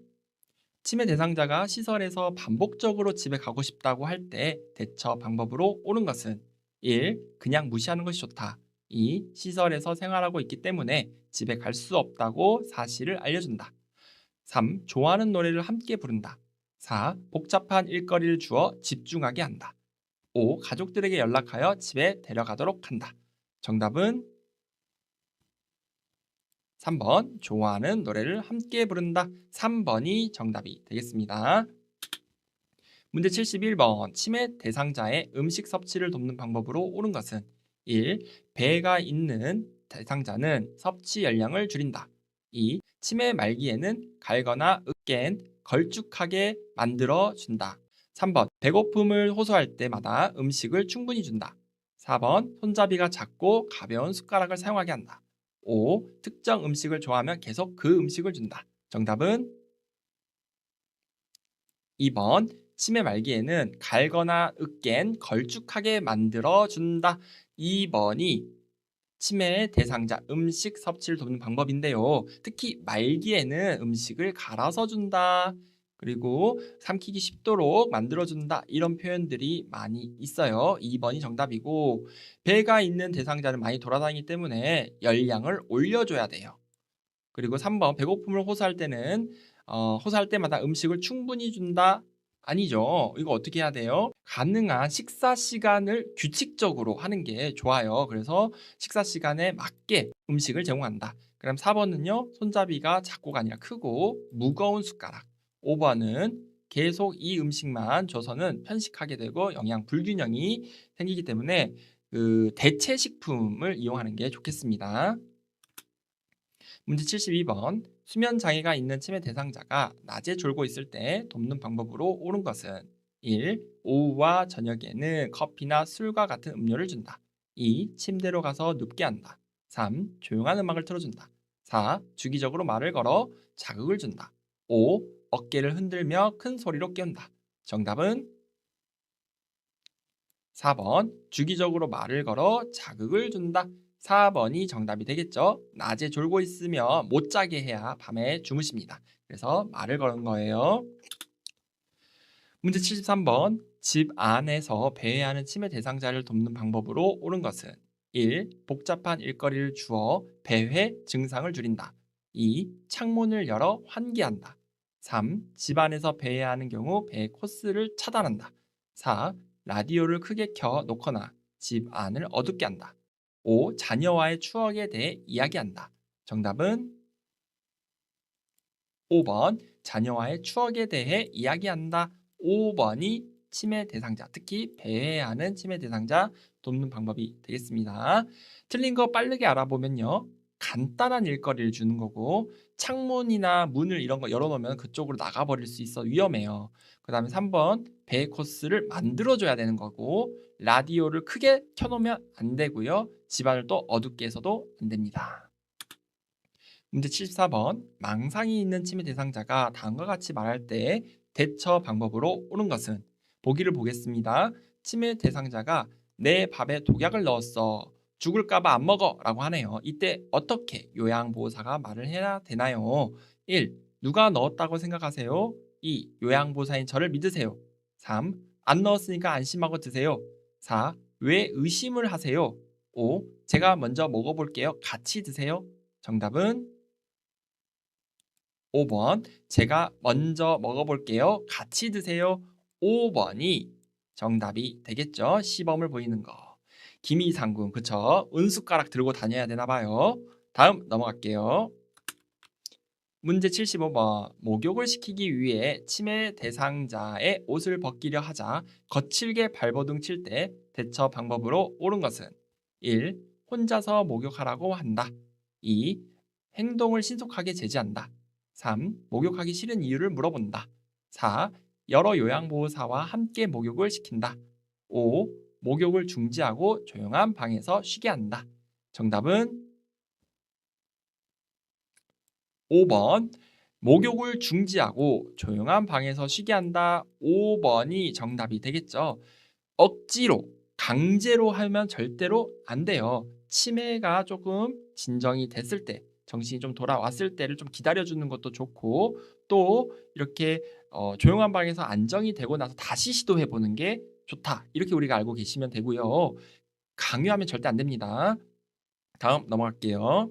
[SPEAKER 1] 치매 대상자가 시설에서 반복적으로 집에 가고 싶다고 할 때 대처 방법으로 옳은 것은 1. 그냥 무시하는 것이 좋다. 2. 시설에서 생활하고 있기 때문에 집에 갈 수 없다고 사실을 알려준다. 3. 좋아하는 노래를 함께 부른다. 4. 복잡한 일거리를 주어 집중하게 한다. 5. 가족들에게 연락하여 집에 데려가도록 한다. 정답은 3번 좋아하는 노래를 함께 부른다. 3번이 정답이 되겠습니다. 문제 71번 치매 대상자의 음식 섭취를 돕는 방법으로 옳은 것은 1. 배가 있는 대상자는 섭취 열량을 줄인다. 2. 치매 말기에는 갈거나 으깬 걸쭉하게 만들어준다. 3번 배고픔을 호소할 때마다 음식을 충분히 준다. 4번 손잡이가 작고 가벼운 숟가락을 사용하게 한다. 5. 특정 음식을 좋아하면 계속 그 음식을 준다. 정답은 2번 치매 말기에는 갈거나 으깬 걸쭉하게 만들어준다. 2번이 치매 대상자 음식 섭취를 돕는 방법인데요. 특히 말기에는 음식을 갈아서 준다. 그리고 삼키기 쉽도록 만들어준다. 이런 표현들이 많이 있어요. 2번이 정답이고 배가 있는 대상자는 많이 돌아다니기 때문에 열량을 올려줘야 돼요. 그리고 3번 배고픔을 호소할 때는 호소할 때마다 음식을 충분히 준다. 아니죠. 이거 어떻게 해야 돼요? 가능한 식사 시간을 규칙적으로 하는 게 좋아요. 그래서 식사 시간에 맞게 음식을 제공한다. 그럼 4번은요. 손잡이가 작고가 아니라 크고 무거운 숟가락. 5번은 계속 이 음식만 줘서는 편식하게 되고 영양 불균형이 생기기 때문에 그 대체 식품을 이용하는 게 좋겠습니다. 문제 72번. 수면 장애가 있는 치매 대상자가 낮에 졸고 있을 때 돕는 방법으로 옳은 것은 1. 오후와 저녁에는 커피나 술과 같은 음료를 준다. 2. 침대로 가서 눕게 한다. 3. 조용한 음악을 틀어준다. 4. 주기적으로 말을 걸어 자극을 준다. 5. 어깨를 흔들며 큰 소리로 깨운다. 정답은 4번 주기적으로 말을 걸어 자극을 준다. 4번이 정답이 되겠죠. 낮에 졸고 있으면 못 자게 해야 밤에 주무십니다. 그래서 말을 거는 거예요. 문제 73번. 집 안에서 배회하는 치매 대상자를 돕는 방법으로 옳은 것은 1. 복잡한 일거리를 주어 배회 증상을 줄인다. 2. 창문을 열어 환기한다. 3. 집 안에서 배회하는 경우 배회 코스를 차단한다. 4. 라디오를 크게 켜 놓거나 집 안을 어둡게 한다. 5. 자녀와의 추억에 대해 이야기한다. 정답은 5번. 자녀와의 추억에 대해 이야기한다. 5번이 치매 대상자, 특히 배회하는 치매 대상자 돕는 방법이 되겠습니다. 틀린 거 빠르게 알아보면요. 간단한 일거리를 주는 거고 창문이나 문을 이런 거 열어놓으면 그쪽으로 나가버릴 수 있어 위험해요. 그 다음에 3번 배회 코스를 만들어줘야 되는 거고 라디오를 크게 켜놓으면 안 되고요. 집안을 또 어둡게 해서도 안 됩니다. 문제 74번. 망상이 있는 치매 대상자가 다음과 같이 말할 때 대처 방법으로 옳은 것은 보기를 보겠습니다. 치매 대상자가 내 밥에 독약을 넣었어. 죽을까봐 안 먹어 라고 하네요. 이때 어떻게 요양보호사가 말을 해야 되나요? 1. 누가 넣었다고 생각하세요? 2. 요양보호사인 저를 믿으세요. 3. 안 넣었으니까 안심하고 드세요. 4. 왜 의심을 하세요? 5. 제가 먼저 먹어볼게요. 같이 드세요. 정답은 5번. 제가 먼저 먹어볼게요. 같이 드세요. 5번이 정답이 되겠죠. 시범을 보이는 거. 기미상궁, 그쵸? 은숟가락 들고 다녀야 되나 봐요. 다음 넘어갈게요. 문제 75번. 목욕을 시키기 위해 치매 대상자의 옷을 벗기려 하자 거칠게 발버둥 칠 때 대처 방법으로 옳은 것은 1. 혼자서 목욕하라고 한다. 2. 행동을 신속하게 제지한다. 3. 목욕하기 싫은 이유를 물어본다. 4. 여러 요양보호사와 함께 목욕을 시킨다. 5. 목욕을 중지하고 조용한 방에서 쉬게 한다. 정답은 5번. 목욕을 중지하고 조용한 방에서 쉬게 한다. 5번이 정답이 되겠죠. 억지로, 강제로 하면 절대로 안 돼요. 치매가 조금 진정이 됐을 때, 정신이 좀 돌아왔을 때를 좀 기다려주는 것도 좋고 또 이렇게 조용한 방에서 안정이 되고 나서 다시 시도해보는 게 좋다. 이렇게 우리가 알고 계시면 되고요. 강요하면 절대 안 됩니다. 다음 넘어갈게요.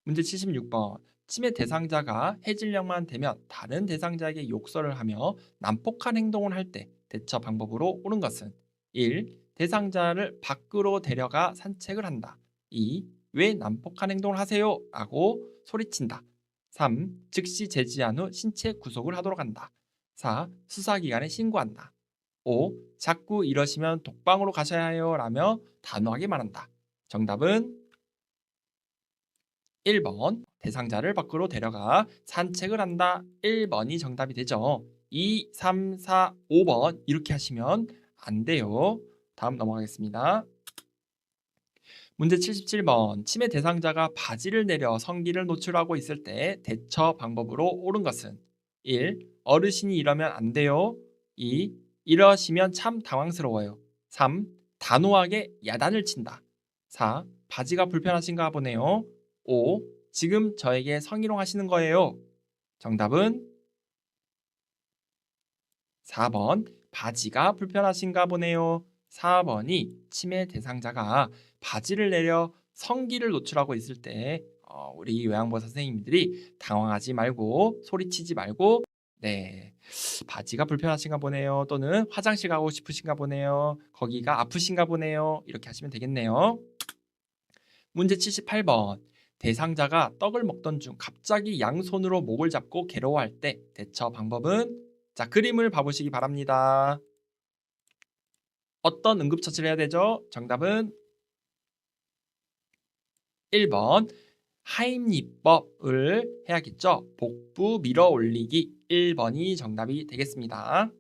[SPEAKER 1] 문제 76번. 치매 대상자가 해질녘만 되면 다른 대상자에게 욕설을 하며 난폭한 행동을 할 때 대처 방법으로 옳은 것은 1. 대상자를 밖으로 데려가 산책을 한다. 2. 왜 난폭한 행동을 하세요? 라고 소리친다. 3. 즉시 제지한 후 신체 구속을 하도록 한다. 4. 수사기관에 신고한다. 5. 자꾸 이러시면 독방으로 가셔야 해요 라며 단호하게 말한다. 정답은 1번. 대상자를 밖으로 데려가 산책을 한다. 1번이 정답이 되죠. 2, 3, 4, 5번 이렇게 하시면 안 돼요. 다음 넘어가겠습니다. 문제 77번. 치매 대상자가 바지를 내려 성기를 노출하고 있을 때 대처 방법으로 옳은 것은 1. 어르신이 이러면 안 돼요. 2. 이러시면 참 당황스러워요. 3. 단호하게 야단을 친다. 4. 바지가 불편하신가 보네요. 5. 지금 저에게 성희롱 하시는 거예요. 정답은 4번. 바지가 불편하신가 보네요. 4번이 치매 대상자가 바지를 내려 성기를 노출하고 있을 때 우리 요양보호사 선생님들이 당황하지 말고 소리치지 말고 바지가 불편하신가 보네요. 또는 화장실 가고 싶으신가 보네요. 거기가 아프신가 보네요. 이렇게 하시면 되겠네요. 문제 78번. 대상자가 떡을 먹던 중 갑자기 양손으로 목을 잡고 괴로워할 때 대처 방법은 자, 그림을 봐보시기 바랍니다. 어떤 응급처치를 해야 되죠? 정답은 1번 하임리법을 해야겠죠. 복부 밀어 올리기 1번이 정답이 되겠습니다.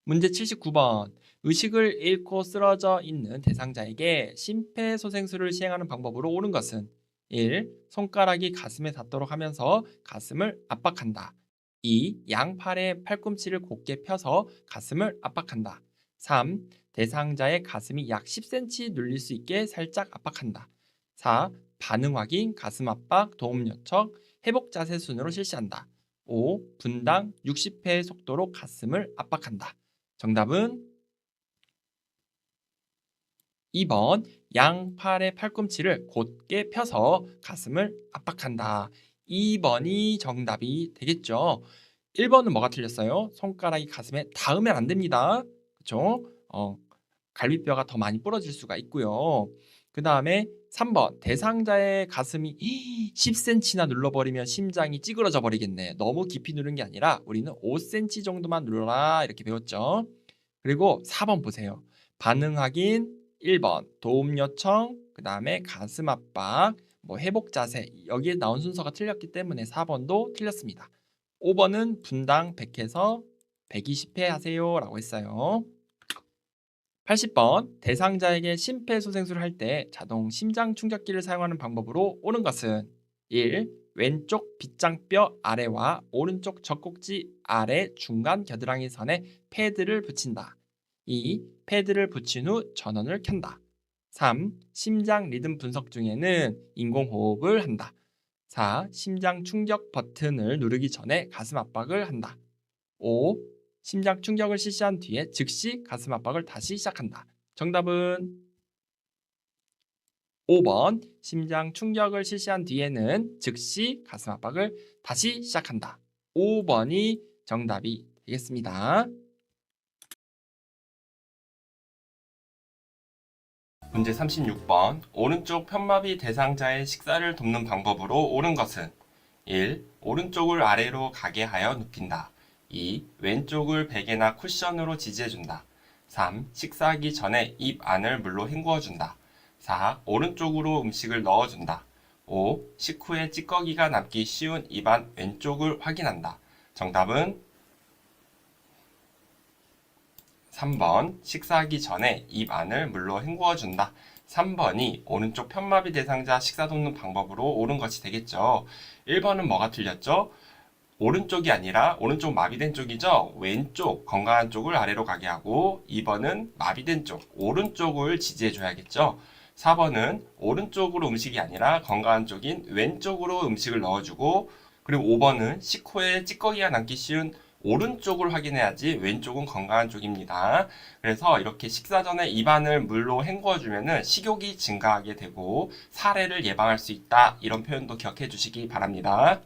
[SPEAKER 1] 문제 79번. 의식을 잃고 쓰러져 있는 대상자에게 심폐소생술을 시행하는 방법으로 옳은 것은 1. 손가락이 가슴에 닿도록 하면서 가슴을 압박한다. 2. 양팔의 팔꿈치를 곧게 펴서 가슴을 압박한다. 3. 대상자의 가슴이 약 10cm 눌릴 수 있게 살짝 압박한다. 4. 반응 확인, 가슴 압박, 도움 요청, 회복 자세 순으로 실시한다. 5. 분당 60회의 속도로 가슴을 압박한다. 정답은 2번 양팔의 팔꿈치를 곧게 펴서 가슴을 압박한다. 2번이 정답이 되겠죠. 1번은 뭐가 틀렸어요? 손가락이 가슴에 닿으면 안 됩니다. 그렇죠? 갈비뼈가 더 많이 부러질 수가 있고요. 그 다음에 3번 대상자의 가슴이 10cm나 눌러버리면 심장이 찌그러져 버리겠네. 너무 깊이 누른 게 아니라 우리는 5cm 정도만 눌러라 이렇게 배웠죠. 그리고 4번 보세요. 반응 확인 1번 도움 요청, 그 다음에 가슴 압박, 회복 자세 여기에 나온 순서가 틀렸기 때문에 4번도 틀렸습니다. 5번은 분당 100에서 120회 하세요 라고 했어요. 80번 대상자에게 심폐소생술을 할 때 자동 심장 충격기를 사용하는 방법으로 옳은 것은 1. 왼쪽 빗장뼈 아래와 오른쪽 젖꼭지 아래 중간 겨드랑이 선에 패드를 붙인다. 2. 패드를 붙인 후 전원을 켠다. 3. 심장 리듬 분석 중에는 인공호흡을 한다. 4. 심장 충격 버튼을 누르기 전에 가슴 압박을 한다. 5. 심장 충격을 실시한 뒤에 즉시 가슴 압박을 다시 시작한다. 정답은 5번 심장 충격을 실시한 뒤에는 즉시 가슴 압박을 다시 시작한다. 5번이 정답이 되겠습니다. 문제 36번 오른쪽 편마비 대상자의 식사를 돕는 방법으로 옳은 것은 1. 오른쪽을 아래로 가게 하여 눕힌다. 2. 왼쪽을 베개나 쿠션으로 지지해준다. 3. 식사하기 전에 입 안을 물로 헹구어준다. 4. 오른쪽으로 음식을 넣어준다. 5. 식후에 찌꺼기가 남기 쉬운 입안 왼쪽을 확인한다. 정답은 3번 식사하기 전에 입 안을 물로 헹구어준다. 3번이 오른쪽 편마비 대상자 식사 돕는 방법으로 옳은 것이 되겠죠. 1번은 뭐가 틀렸죠? 오른쪽이 아니라 오른쪽 마비된 쪽이죠. 왼쪽 건강한 쪽을 아래로 가게 하고 2번은 마비된 쪽 오른쪽을 지지해 줘야겠죠. 4번은 오른쪽으로 음식이 아니라 건강한 쪽인 왼쪽으로 음식을 넣어주고 그리고 5번은 식후에 찌꺼기가 남기 쉬운 오른쪽을 확인해야지 왼쪽은 건강한 쪽입니다. 그래서 이렇게 식사 전에 입안을 물로 헹궈주면 식욕이 증가하게 되고 사례를 예방할 수 있다. 이런 표현도 기억해 주시기 바랍니다.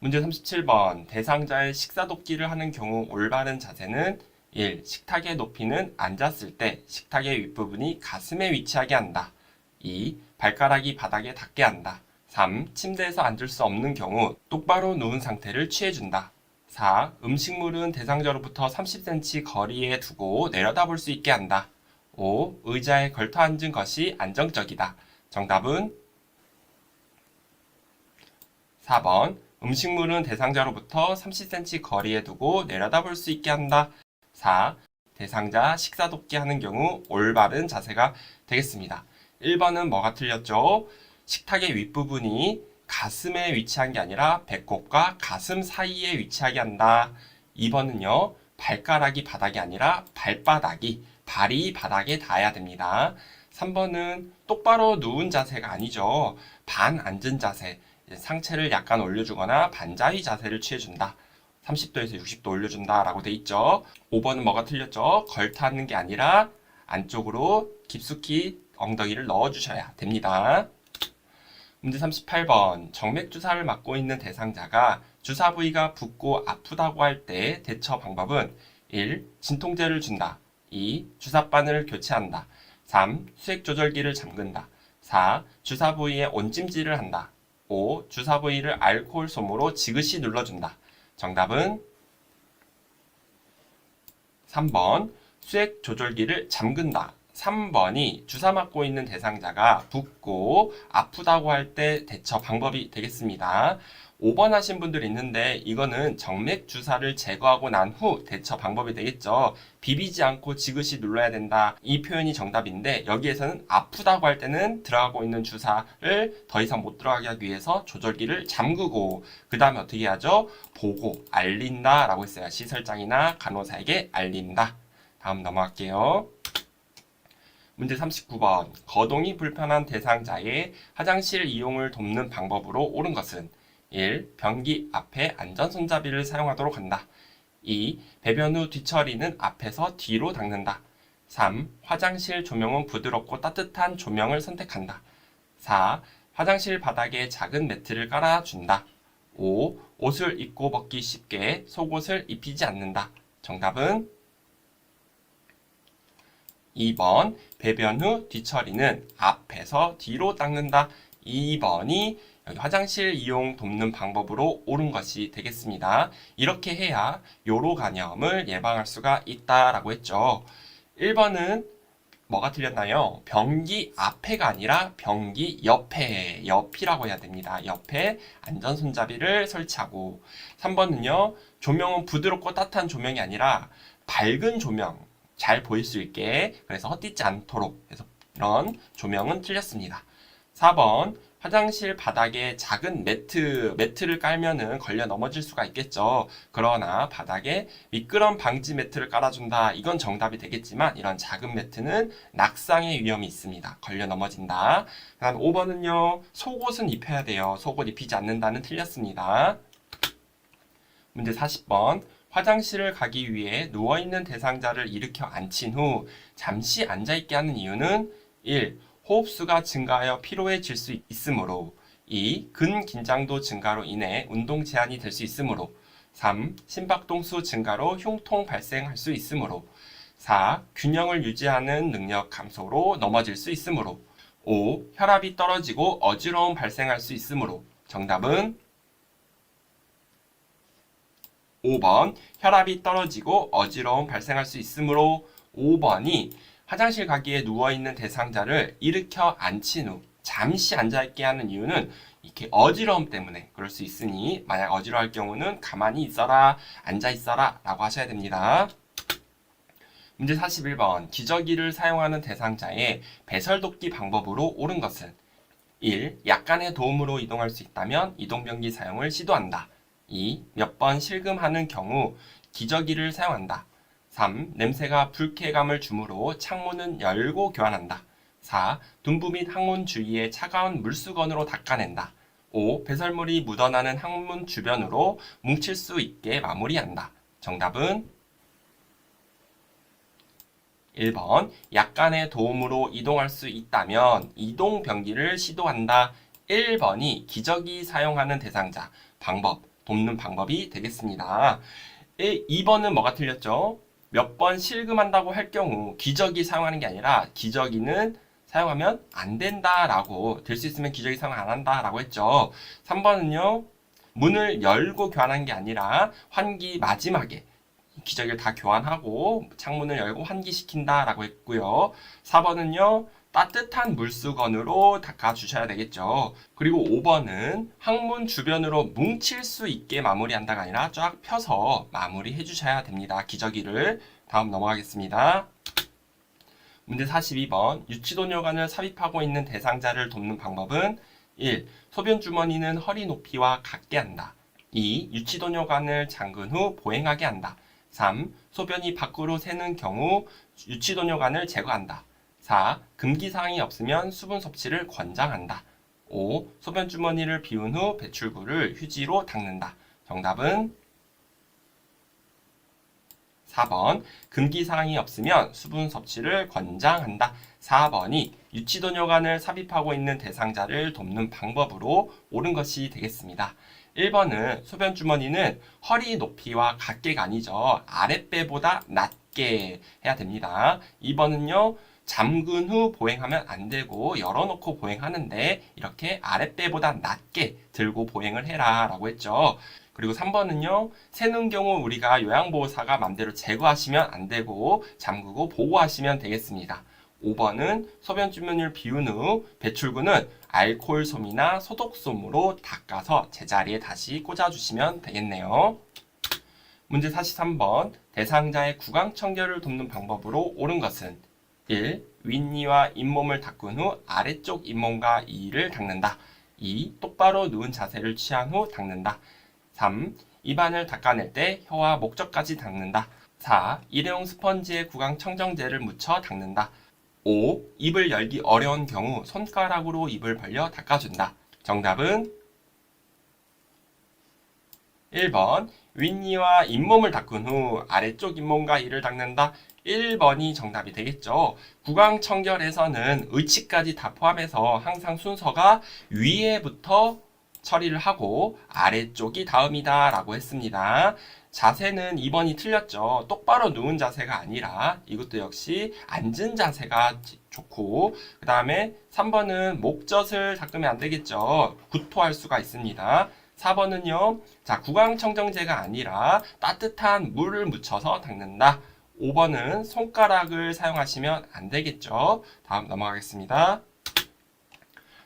[SPEAKER 1] 문제 37번 대상자의 식사 돕기를 하는 경우 올바른 자세는 1. 식탁의 높이는 앉았을 때 식탁의 윗부분이 가슴에 위치하게 한다. 2. 발가락이 바닥에 닿게 한다. 3. 침대에서 앉을 수 없는 경우 똑바로 누운 상태를 취해준다. 4. 음식물은 대상자로부터 30cm 거리에 두고 내려다볼 수 있게 한다. 5. 의자에 걸터 앉은 것이 안정적이다. 정답은 4번 음식물은 대상자로부터 30cm 거리에 두고 내려다볼 수 있게 한다. 4. 대상자 식사 돕기 하는 경우 올바른 자세가 되겠습니다. 1번은 뭐가 틀렸죠? 식탁의 윗부분이 가슴에 위치한 게 아니라 배꼽과 가슴 사이에 위치하게 한다. 2번은요. 발가락이 바닥이 아니라 발이 바닥에 닿아야 됩니다. 3번은 똑바로 누운 자세가 아니죠. 반 앉은 자세. 상체를 약간 올려주거나 반자위 자세를 취해준다. 30도에서 60도 올려준다 라고 돼 있죠. 5번은 뭐가 틀렸죠? 걸터 앉는 게 아니라 안쪽으로 깊숙이 엉덩이를 넣어주셔야 됩니다. 문제 38번 정맥주사를 맞고 있는 대상자가 주사 부위가 붓고 아프다고 할 때 대처 방법은 1. 진통제를 준다. 2. 주사바늘을 교체한다. 3. 수액 조절기를 잠근다. 4. 주사 부위에 온찜질을 한다. 5. 주사 부위를 알코올 솜으로 지그시 눌러준다. 정답은 3번 수액 조절기를 잠근다. 3번이 주사 맞고 있는 대상자가 붓고 아프다고 할 때 대처 방법이 되겠습니다. 5번 하신 분들 있는데 이거는 정맥 주사를 제거하고 난 후 대처 방법이 되겠죠. 비비지 않고 지그시 눌러야 된다. 이 표현이 정답인데 여기에서는 아프다고 할 때는 들어가고 있는 주사를 더 이상 못 들어가게 하기 위해서 조절기를 잠그고 그 다음에 어떻게 하죠? 보고 알린다 라고 했어요. 시설장이나 간호사에게 알린다. 다음 넘어갈게요. 문제 39번. 거동이 불편한 대상자의 화장실 이용을 돕는 방법으로 옳은 것은 1. 변기 앞에 안전손잡이를 사용하도록 한다. 2. 배변 후 뒤처리는 앞에서 뒤로 닦는다. 3. 화장실 조명은 부드럽고 따뜻한 조명을 선택한다. 4. 화장실 바닥에 작은 매트를 깔아준다. 5. 옷을 입고 벗기 쉽게 속옷을 입히지 않는다. 정답은 2번 배변 후 뒤처리는 앞에서 뒤로 닦는다. 2번이 여기 화장실 이용 돕는 방법으로 옳은 것이 되겠습니다. 이렇게 해야 요로 간염을 예방할 수가 있다라고 했죠. 1번은 뭐가 틀렸나요? 변기 앞에가 아니라 변기 옆이라고 해야 됩니다. 옆에 안전손잡이를 설치하고 3번은요. 조명은 부드럽고 따뜻한 조명이 아니라 밝은 조명, 잘 보일 수 있게 그래서 헛디지 않도록 해서 이런 조명은 틀렸습니다. 4번 화장실 바닥에 작은 매트를 깔면은 걸려 넘어질 수가 있겠죠. 그러나 바닥에 미끄럼 방지 매트를 깔아준다. 이건 정답이 되겠지만 이런 작은 매트는 낙상의 위험이 있습니다. 걸려 넘어진다. 그 다음 5번은요. 속옷은 입혀야 돼요. 속옷 입히지 않는다는 틀렸습니다. 문제 40번. 화장실을 가기 위해 누워있는 대상자를 일으켜 앉힌 후 잠시 앉아있게 하는 이유는 1. 호흡수가 증가하여 피로해질 수 있으므로 2. 근긴장도 증가로 인해 운동 제한이 될 수 있으므로 3. 심박동수 증가로 흉통 발생할 수 있으므로 4. 균형을 유지하는 능력 감소로 넘어질 수 있으므로 5. 혈압이 떨어지고 어지러움 발생할 수 있으므로 정답은 5번 혈압이 떨어지고 어지러움 발생할 수 있으므로 5번이 화장실 가기에 누워있는 대상자를 일으켜 앉힌 후 잠시 앉아있게 하는 이유는 이렇게 어지러움 때문에 그럴 수 있으니 만약 어지러울 경우는 가만히 있어라, 앉아있어라 라고 하셔야 됩니다. 문제 41번 기저귀를 사용하는 대상자의 배설돋기 방법으로 옳은 것은 1. 약간의 도움으로 이동할 수 있다면 이동변기 사용을 시도한다. 2. 몇 번 실금하는 경우 기저귀를 사용한다. 3. 냄새가 불쾌감을 주므로 창문은 열고 교환한다. 4. 둔부 및 항문 주위에 차가운 물수건으로 닦아낸다. 5. 배설물이 묻어나는 항문 주변으로 뭉칠 수 있게 마무리한다. 정답은 1번 약간의 도움으로 이동할 수 있다면 이동 변기를 시도한다. 1번이 기저귀 사용하는 대상자 방법, 돕는 방법이 되겠습니다. 2번은 뭐가 틀렸죠? 몇 번 실금한다고 할 경우 기저귀 사용하는 게 아니라 기저귀는 사용하면 안 된다라고 될 수 있으면 기저귀 사용 안 한다라고 했죠. 3번은요. 문을 열고 교환한 게 아니라 환기 마지막에 기저귀를 다 교환하고 창문을 열고 환기시킨다라고 했고요. 4번은요. 따뜻한 물수건으로 닦아주셔야 되겠죠. 그리고 5번은 항문 주변으로 뭉칠 수 있게 마무리한다가 아니라 쫙 펴서 마무리해 주셔야 됩니다. 기저귀를. 다음 넘어가겠습니다. 문제 42번 유치도뇨관을 삽입하고 있는 대상자를 돕는 방법은 1. 소변 주머니는 허리 높이와 같게 한다. 2. 유치도뇨관을 잠근 후 보행하게 한다. 3. 소변이 밖으로 새는 경우 유치도뇨관을 제거한다. 4. 금기사항이 없으면 수분 섭취를 권장한다. 5. 소변 주머니를 비운 후 배출구를 휴지로 닦는다. 정답은 4번. 금기사항이 없으면 수분 섭취를 권장한다. 4번이 유치도뇨관을 삽입하고 있는 대상자를 돕는 방법으로 옳은 것이 되겠습니다. 1번은 소변 주머니는 허리 높이와 같게가 아니죠. 아랫배보다 낮게 해야 됩니다. 2번은요. 잠근 후 보행하면 안 되고 열어놓고 보행하는데 이렇게 아랫배보다 낮게 들고 보행을 해라 라고 했죠. 그리고 3번은요. 새는 경우 우리가 요양보호사가 맘대로 제거하시면 안 되고 잠그고 보호하시면 되겠습니다. 5번은 소변 주머니를 비운 후 배출구는 알코올 솜이나 소독솜으로 닦아서 제자리에 다시 꽂아주시면 되겠네요. 문제 43번 대상자의 구강 청결을 돕는 방법으로 옳은 것은 1. 윗니와 잇몸을 닦은 후 아래쪽 잇몸과 이를 닦는다. 2. 똑바로 누운 자세를 취한 후 닦는다. 3. 입안을 닦아낼 때 혀와 목젖까지 닦는다. 4. 일회용 스펀지에 구강 청정제를 묻혀 닦는다. 5. 입을 열기 어려운 경우 손가락으로 입을 벌려 닦아준다. 정답은 1번. 윗니와 잇몸을 닦은 후 아래쪽 잇몸과 이를 닦는다. 1번이 정답이 되겠죠. 구강 청결에서는 의치까지 다 포함해서 항상 순서가 위에부터 처리를 하고 아래쪽이 다음이다 라고 했습니다. 자세는 2번이 틀렸죠. 똑바로 누운 자세가 아니라 이것도 역시 앉은 자세가 좋고, 그 다음에 3번은 목젖을 닦으면 안 되겠죠. 구토할 수가 있습니다. 4번은요, 자, 구강청정제가 아니라 따뜻한 물을 묻혀서 닦는다. 5번은 손가락을 사용하시면 안 되겠죠. 다음 넘어가겠습니다.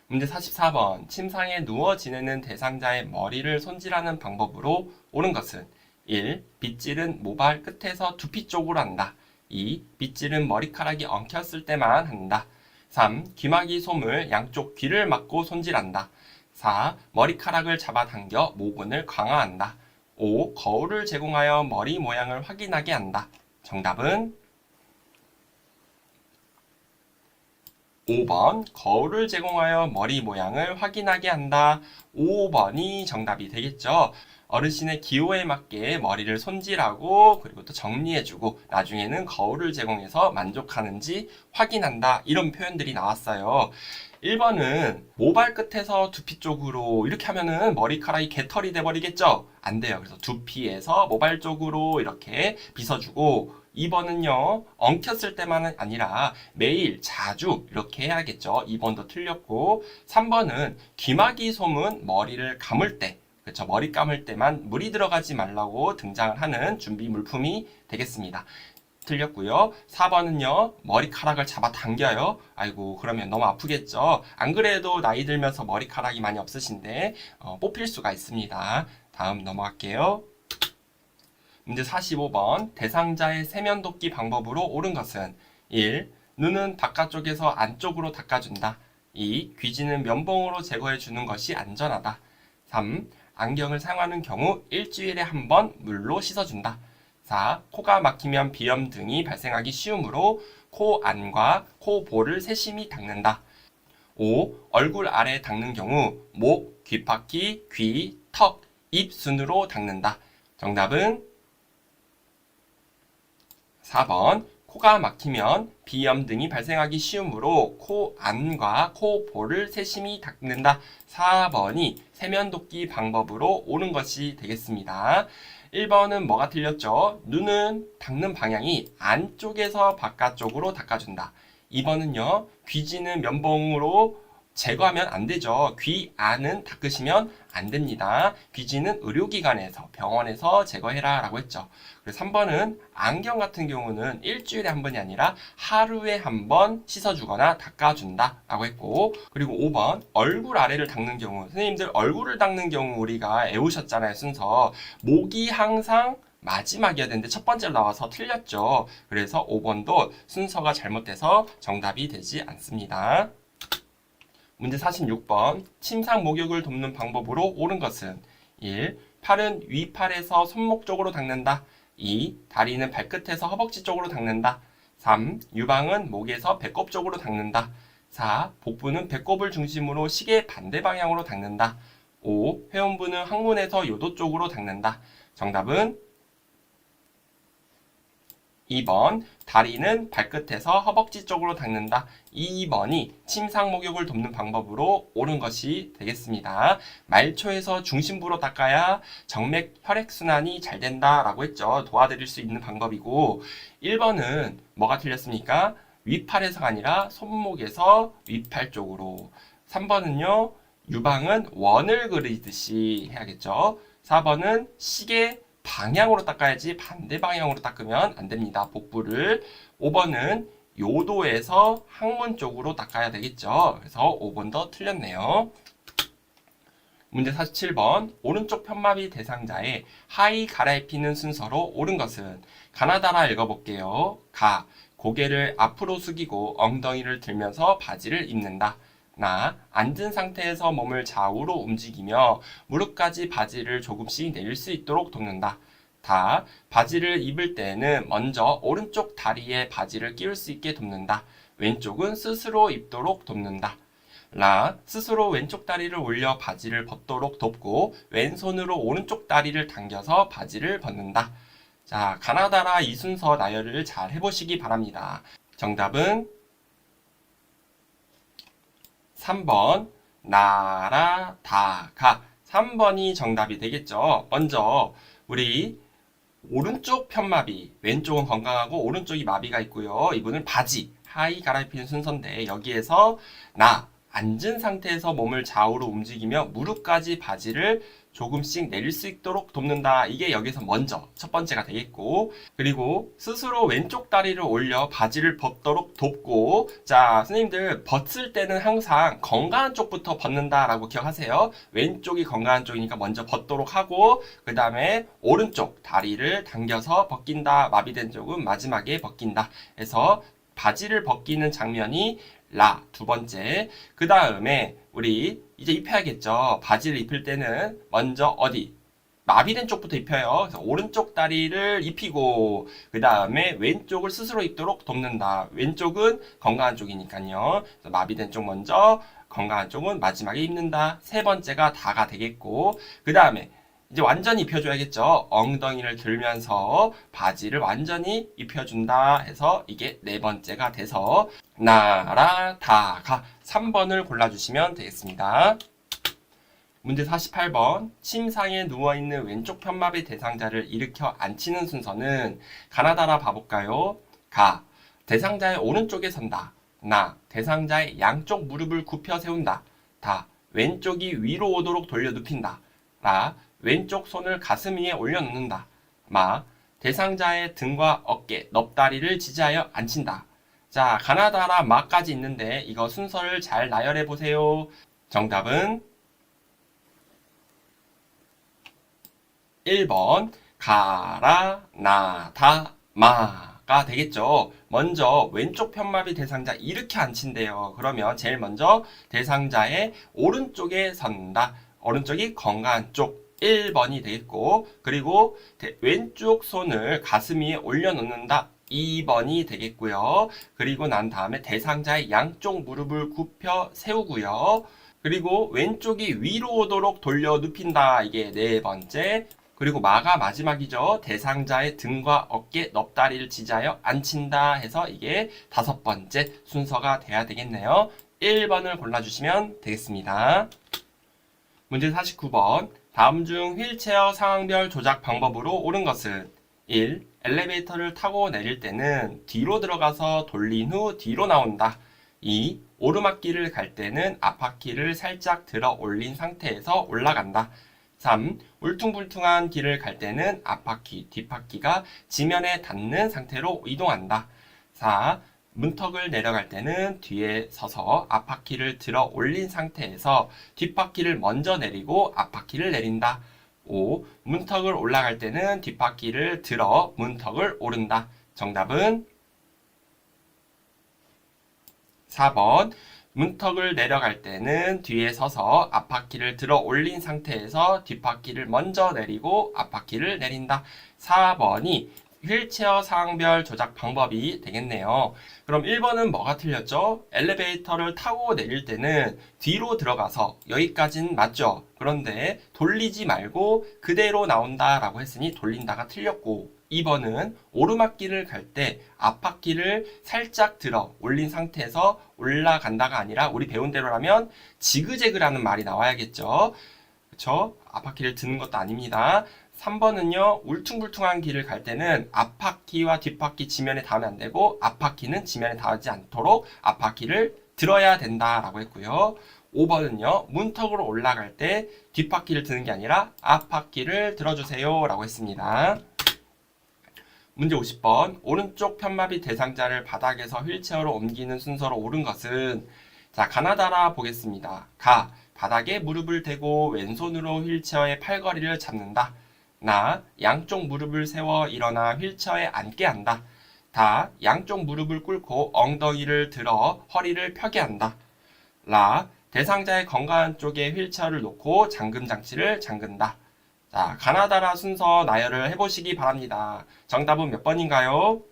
[SPEAKER 1] 문제 44번. 침상에 누워 지내는 대상자의 머리를 손질하는 방법으로 옳은 것은 1. 빗질은 모발 끝에서 두피 쪽으로 한다. 2. 빗질은 머리카락이 엉켰을 때만 한다. 3. 귀마개 솜을 양쪽 귀를 막고 손질한다. 4. 머리카락을 잡아당겨 모근을 강화한다. 5. 거울을 제공하여 머리 모양을 확인하게 한다. 정답은 5번. 거울을 제공하여 머리 모양을 확인하게 한다. 5번이 정답이 되겠죠. 어르신의 기호에 맞게 머리를 손질하고 그리고 또 정리해주고 나중에는 거울을 제공해서 만족하는지 확인한다. 이런 표현들이 나왔어요. 1번은 모발 끝에서 두피 쪽으로 이렇게 하면은 머리카락이 개털이 돼버리겠죠? 안 돼요. 그래서 두피에서 모발 쪽으로 이렇게 빗어주고, 2번은요, 엉켰을 때만은 아니라 매일 자주 이렇게 해야겠죠. 2번도 틀렸고, 3번은 귀마개 솜은 머리를 감을 때, 그렇죠. 머리 감을 때만 물이 들어가지 말라고 등장을 하는 준비 물품이 되겠습니다. 틀렸고요. 4번은요. 머리카락을 잡아 당겨요. 아이고, 그러면 너무 아프겠죠. 안 그래도 나이 들면서 머리카락이 많이 없으신데 뽑힐 수가 있습니다. 다음 넘어갈게요. 문제 45번. 대상자의 세면도끼 방법으로 옳은 것은 1. 눈은 바깥쪽에서 안쪽으로 닦아준다. 2. 귀지는 면봉으로 제거해주는 것이 안전하다. 3. 안경을 사용하는 경우 일주일에 한 번 물로 씻어준다. 4. 코가 막히면 비염 등이 발생하기 쉬우므로 코 안과 코 볼을 세심히 닦는다. 5. 얼굴 아래 닦는 경우 목, 귓바퀴, 귀, 턱, 입 순으로 닦는다. 정답은 4번. 코가 막히면 비염 등이 발생하기 쉬우므로 코 안과 코 볼을 세심히 닦는다. 4번이 세면도끼 방법으로 옳은 것이 되겠습니다. 1번은 뭐가 틀렸죠? 눈은 닦는 방향이 안쪽에서 바깥쪽으로 닦아준다. 2번은요, 귀지는 면봉으로 제거하면 안 되죠. 귀 안은 닦으시면 안 됩니다. 귀지는 의료기관에서, 병원에서 제거해라 라고 했죠. 그리고 3번은 안경 같은 경우는 일주일에 한 번이 아니라 하루에 한 번 씻어주거나 닦아준다 라고 했고, 그리고 5번 얼굴 아래를 닦는 경우, 선생님들 얼굴을 닦는 경우 우리가 애우셨잖아요. 순서 목이 항상 마지막이어야 되는데 첫 번째로 나와서 틀렸죠. 그래서 5번도 순서가 잘못돼서 정답이 되지 않습니다. 문제 46번. 침상 목욕을 돕는 방법으로 옳은 것은 1. 팔은 위팔에서 손목 쪽으로 닦는다. 2. 다리는 발끝에서 허벅지 쪽으로 닦는다. 3. 유방은 목에서 배꼽 쪽으로 닦는다. 4. 복부는 배꼽을 중심으로 시계 반대 방향으로 닦는다. 5. 회음부는 항문에서 요도 쪽으로 닦는다. 정답은 2번. 다리는 발끝에서 허벅지 쪽으로 닦는다. 2번이 침상 목욕을 돕는 방법으로 옳은 것이 되겠습니다. 말초에서 중심부로 닦아야 정맥 혈액순환이 잘 된다라고 했죠. 도와드릴 수 있는 방법이고, 1번은 뭐가 틀렸습니까? 위팔에서가 아니라 손목에서 위팔 쪽으로. 3번은요. 유방은 원을 그리듯이 해야겠죠. 4번은 시계 방향으로 닦아야지 반대 방향으로 닦으면 안 됩니다. 복부를. 5번은 요도에서 항문 쪽으로 닦아야 되겠죠. 그래서 5번도 틀렸네요. 문제 47번. 오른쪽 편마비 대상자의 하의 갈아입히는 순서로 옳은 것은 가나다라 읽어볼게요. 가. 고개를 앞으로 숙이고 엉덩이를 들면서 바지를 입는다. 나. 앉은 상태에서 몸을 좌우로 움직이며 무릎까지 바지를 조금씩 내릴 수 있도록 돕는다. 다. 바지를 입을 때는 먼저 오른쪽 다리에 바지를 끼울 수 있게 돕는다. 왼쪽은 스스로 입도록 돕는다. 라. 스스로 왼쪽 다리를 올려 바지를 벗도록 돕고 왼손으로 오른쪽 다리를 당겨서 바지를 벗는다. 자, 가나다라 이 순서 나열을 잘 해보시기 바랍니다. 정답은 3번 나라 다가 3번이 정답이 되겠죠. 먼저 우리 오른쪽 편마비, 왼쪽은 건강하고 오른쪽이 마비가 있고요. 이분은 바지, 하의 갈아입히는 순서인데 여기에서 앉은 상태에서 몸을 좌우로 움직이며 무릎까지 바지를 조금씩 내릴 수 있도록 돕는다. 이게 여기서 먼저 첫 번째가 되겠고, 그리고 스스로 왼쪽 다리를 올려 바지를 벗도록 돕고, 자, 선생님들 벗을 때는 항상 건강한 쪽부터 벗는다라고 기억하세요. 왼쪽이 건강한 쪽이니까 먼저 벗도록 하고, 그 다음에 오른쪽 다리를 당겨서 벗긴다. 마비된 쪽은 마지막에 벗긴다. 해서 바지를 벗기는 장면이 두 번째. 그 다음에 우리 이제 입혀야겠죠. 바지를 입힐 때는 먼저 어디? 마비된 쪽부터 입혀요. 그래서 오른쪽 다리를 입히고 그 다음에 왼쪽을 스스로 입도록 돕는다. 왼쪽은 건강한 쪽이니까요. 그래서 마비된 쪽 먼저, 건강한 쪽은 마지막에 입는다. 세 번째가 다가 되겠고 그 다음에 이제 완전히 입혀줘야겠죠. 엉덩이를 들면서 바지를 완전히 입혀준다 해서 이게 네 번째가 돼서 나라 다가 3번을 골라주시면 되겠습니다. 문제 48번. 침상에 누워있는 왼쪽 편마비 대상자를 일으켜 앉히는 순서는 가나다라 봐볼까요? 가. 대상자의 오른쪽에 선다. 나. 대상자의 양쪽 무릎을 굽혀 세운다. 다. 왼쪽이 위로 오도록 돌려 눕힌다. 라. 왼쪽 손을 가슴 위에 올려놓는다. 마. 대상자의 등과 어깨, 넙다리를 지지하여 앉힌다. 자, 가나다라 마까지 있는데 이거 순서를 잘 나열해 보세요. 정답은 1번 가라 나다 마가 되겠죠. 먼저 왼쪽 편마비 대상자 이렇게 앉힌대요. 그러면 제일 먼저 대상자의 오른쪽에 선다. 오른쪽이 건강한 쪽 1번이 되겠고, 그리고 왼쪽 손을 가슴 위에 올려놓는다. 2번이 되겠고요. 그리고 난 다음에 대상자의 양쪽 무릎을 굽혀 세우고요. 그리고 왼쪽이 위로 오도록 돌려 눕힌다. 이게 네 번째. 그리고 마가 마지막이죠. 대상자의 등과 어깨, 넙다리를 지지하여 앉힌다 해서 이게 다섯 번째 순서가 돼야 되겠네요. 1번을 골라주시면 되겠습니다. 문제 49번. 다음 중 휠체어 상황별 조작 방법으로 옳은 것은 1. 엘리베이터를 타고 내릴 때는 뒤로 들어가서 돌린 후 뒤로 나온다. 2. 오르막길을 갈 때는 앞바퀴를 살짝 들어 올린 상태에서 올라간다. 3. 울퉁불퉁한 길을 갈 때는 앞바퀴, 뒷바퀴가 지면에 닿는 상태로 이동한다. 4. 문턱을 내려갈 때는 뒤에 서서 앞바퀴를 들어 올린 상태에서 뒷바퀴를 먼저 내리고 앞바퀴를 내린다. 5. 문턱을 올라갈 때는 뒷바퀴를 들어 문턱을 오른다. 정답은 4번. 문턱을 내려갈 때는 뒤에 서서 앞바퀴를 들어 올린 상태에서 뒷바퀴를 먼저 내리고 앞바퀴를 내린다. 4번이 휠체어 상황별 조작 방법이 되겠네요. 그럼 1번은 뭐가 틀렸죠? 엘리베이터를 타고 내릴 때는 뒤로 들어가서 여기까지는 맞죠? 그런데 돌리지 말고 그대로 나온다라고 했으니 돌린다가 틀렸고, 2번은 오르막길을 갈 때 앞바퀴를 살짝 들어 올린 상태에서 올라간다가 아니라 우리 배운 대로라면 지그재그라는 말이 나와야겠죠. 그쵸? 앞바퀴를 드는 것도 아닙니다. 3번은요, 울퉁불퉁한 길을 갈 때는 앞바퀴와 뒷바퀴 지면에 닿으면 안 되고 앞바퀴는 지면에 닿지 않도록 앞바퀴를 들어야 된다라고 했고요. 5번은요, 문턱으로 올라갈 때 뒷바퀴를 드는 게 아니라 앞바퀴를 들어주세요 라고 했습니다. 문제 50번. 오른쪽 편마비 대상자를 바닥에서 휠체어로 옮기는 순서로 옳은 것은, 자, 가나다라 보겠습니다. 가. 바닥에 무릎을 대고 왼손으로 휠체어의 팔걸이를 잡는다. 나. 양쪽 무릎을 세워 일어나 휠체어에 앉게 한다. 다. 양쪽 무릎을 꿇고 엉덩이를 들어 허리를 펴게 한다. 라. 대상자의 건강한 쪽에 휠체어를 놓고 잠금 장치를 잠근다. 자, 가나다라 순서 나열을 해보시기 바랍니다. 정답은 몇 번인가요?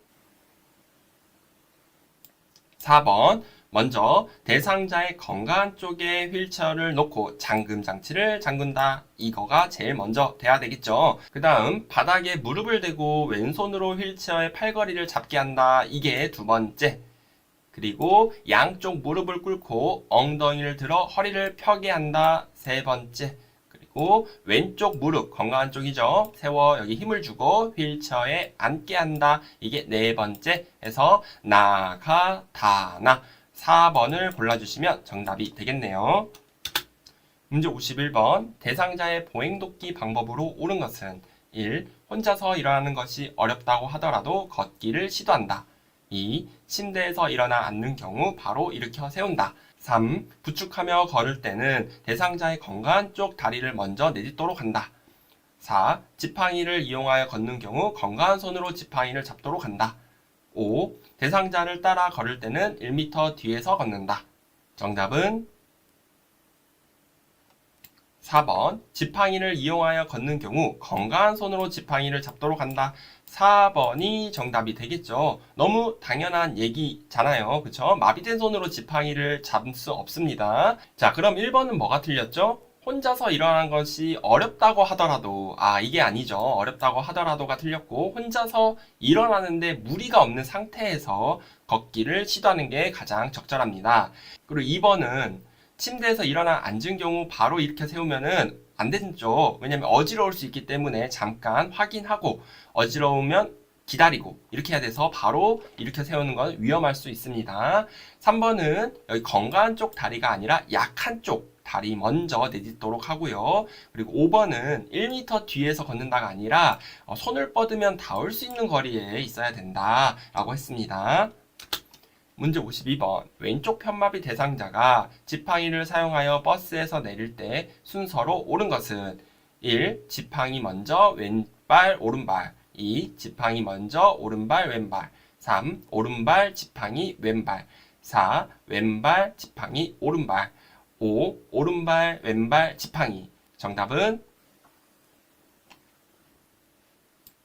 [SPEAKER 1] 4번. 먼저 대상자의 건강 쪽에 휠체어를 놓고 잠금 장치를 잠근다. 이거가 제일 먼저 돼야 되겠죠. 그 다음 바닥에 무릎을 대고 왼손으로 휠체어의 팔걸이를 잡게 한다. 이게 두 번째. 그리고 양쪽 무릎을 꿇고 엉덩이를 들어 허리를 펴게 한다. 세 번째. 그리고 왼쪽 무릎, 건강한 쪽이죠. 세워 여기 힘을 주고 휠체어에 앉게 한다. 이게 네 번째 해서 나가, 다나 4번을 골라주시면 정답이 되겠네요. 문제 51번. 대상자의 보행도끼 방법으로 옳은 것은 1. 혼자서 일어나는 것이 어렵다고 하더라도 걷기를 시도한다. 2. 침대에서 일어나 앉는 경우 바로 일으켜 세운다. 3. 부축하며 걸을 때는 대상자의 건강한 쪽 다리를 먼저 내딛도록 한다. 4. 지팡이를 이용하여 걷는 경우 건강한 손으로 지팡이를 잡도록 한다. 5. 대상자를 따라 걸을 때는 1m 뒤에서 걷는다. 정답은 4번. 지팡이를 이용하여 걷는 경우 건강한 손으로 지팡이를 잡도록 한다. 4번이 정답이 되겠죠. 너무 당연한 얘기잖아요. 그쵸? 마비된 손으로 지팡이를 잡을 수 없습니다. 자, 그럼 1번은 뭐가 틀렸죠? 혼자서 일어나는 것이 어렵다고 하더라도, 이게 아니죠. 어렵다고 하더라도가 틀렸고, 혼자서 일어나는데 무리가 없는 상태에서 걷기를 시도하는 게 가장 적절합니다. 그리고 2번은 침대에서 일어나 앉은 경우 바로 일으켜 세우면은 안 되죠. 왜냐면 어지러울 수 있기 때문에 잠깐 확인하고 어지러우면 기다리고 이렇게 해야 돼서 바로 일으켜 세우는 건 위험할 수 있습니다. 3번은 여기 건강한 쪽 다리가 아니라 약한 쪽 다리 먼저 내딛도록 하고요. 그리고 5번은 1m 뒤에서 걷는다가 아니라 손을 뻗으면 닿을 수 있는 거리에 있어야 된다라고 했습니다. 문제 52번. 왼쪽 편마비 대상자가 지팡이를 사용하여 버스에서 내릴 때 순서로 옳은 것은 1. 지팡이 먼저 왼발 오른발 2. 지팡이 먼저 오른발 왼발 3. 오른발 지팡이 왼발 4. 왼발 지팡이 오른발 5. 오른발 왼발 지팡이. 정답은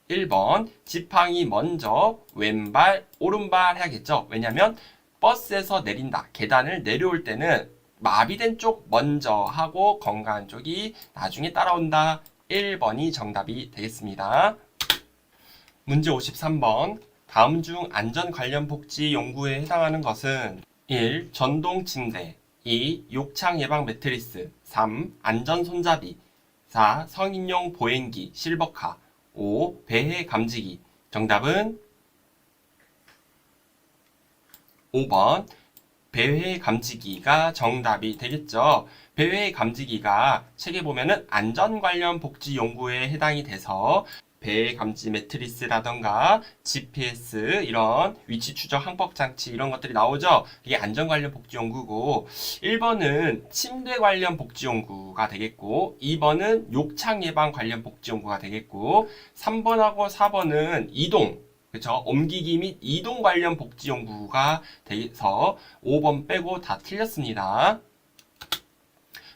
[SPEAKER 1] 1번 지팡이 먼저 왼발 오른발 해야겠죠. 왜냐면 버스에서 내린다. 계단을 내려올 때는 마비된 쪽 먼저 하고 건강한 쪽이 나중에 따라온다. 1번이 정답이 되겠습니다. 문제 53번. 다음 중 안전 관련 복지 연구에 해당하는 것은 1. 전동 침대 2. 욕창 예방 매트리스 3. 안전 손잡이 4. 성인용 보행기 실버카 5. 배해 감지기. 정답은 5번 배회 감지기가 정답이 되겠죠. 배회 감지기가 책에 보면은 안전 관련 복지 연구에 해당이 돼서 배회 감지 매트리스라던가 GPS 이런 위치 추적 항법 장치 이런 것들이 나오죠. 이게 안전 관련 복지 연구고 1번은 침대 관련 복지 연구가 되겠고 2번은 욕창 예방 관련 복지 연구가 되겠고 3번하고 4번은 이동 그쵸? 옮기기 및 이동 관련 복지 연구가 돼서 5번 빼고 다 틀렸습니다.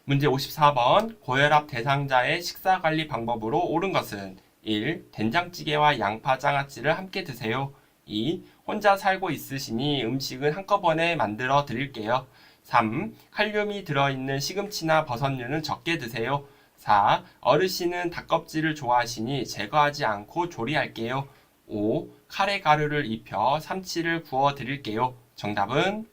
[SPEAKER 1] 문제 54번. 고혈압 대상자의 식사 관리 방법으로 옳은 것은 1. 된장찌개와 양파 장아찌를 함께 드세요. 2. 혼자 살고 있으시니 음식은 한꺼번에 만들어 드릴게요. 3. 칼륨이 들어있는 시금치나 버섯류는 적게 드세요. 4. 어르신은 닭껍질을 좋아하시니 제거하지 않고 조리할게요. 5. 카레 가루를 입혀 삼치를 구워 드릴게요. 정답은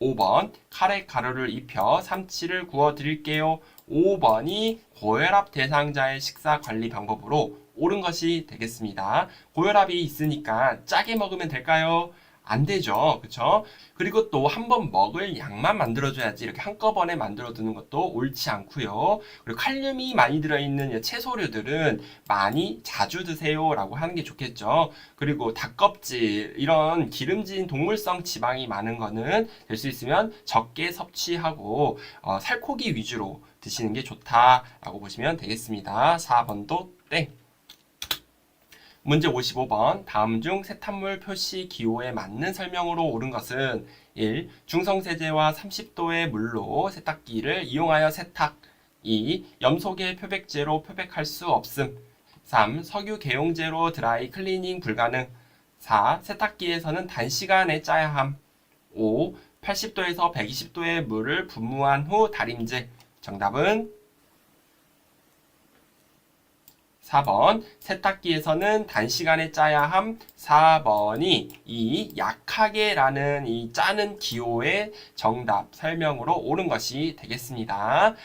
[SPEAKER 1] 5번 카레 가루를 입혀 삼치를 구워 드릴게요. 5번이 고혈압 대상자의 식사 관리 방법으로 옳은 것이 되겠습니다. 고혈압이 있으니까 짜게 먹으면 될까요? 안 되죠. 그쵸? 그리고 또 한 번 먹을 양만 만들어줘야지 이렇게 한꺼번에 만들어두는 것도 옳지 않고요. 그리고 칼륨이 많이 들어있는 채소류들은 많이 자주 드세요 라고 하는 게 좋겠죠. 그리고 닭껍질 이런 기름진 동물성 지방이 많은 거는 될 수 있으면 적게 섭취하고 살코기 위주로 드시는 게 좋다라고 보시면 되겠습니다. 4번도 땡. 문제 55번. 다음 중 세탁물 표시 기호에 맞는 설명으로 옳은 것은 1. 중성세제와 30도의 물로 세탁기를 이용하여 세탁. 2. 염소계 표백제로 표백할 수 없음. 3. 석유 개용제로 드라이 클리닝 불가능. 4. 세탁기에서는 단시간에 짜야 함. 5. 80도에서 120도의 물을 분무한 후 다림질. 정답은 4번. 세탁기에서는 단시간에 짜야 함. 4번이 이 약하게 라는 이 짜는 기호의 정답 설명으로 옳은 것이 되겠습니다.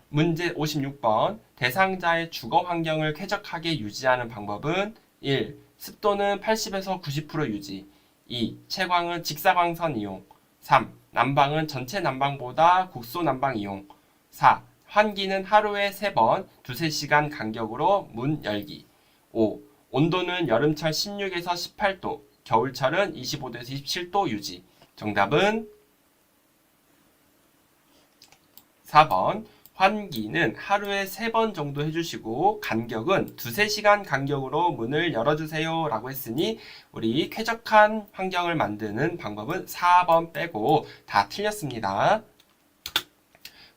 [SPEAKER 1] 문제 56번. 대상자의 주거 환경을 쾌적하게 유지하는 방법은 1. 습도는 80에서 90% 유지. 2. 채광은 직사광선 이용. 3. 난방은 전체 난방보다 국소 난방 이용. 4. 환기는 하루에 3번, 2~3시간 간격으로 문 열기. 5. 온도는 여름철 16에서 18도, 겨울철은 25도에서 27도 유지. 정답은 4번. 환기는 하루에 3번 정도 해주시고 간격은 2~3시간 간격으로 문을 열어주세요 라고 했으니 우리 쾌적한 환경을 만드는 방법은 4번 빼고 다 틀렸습니다.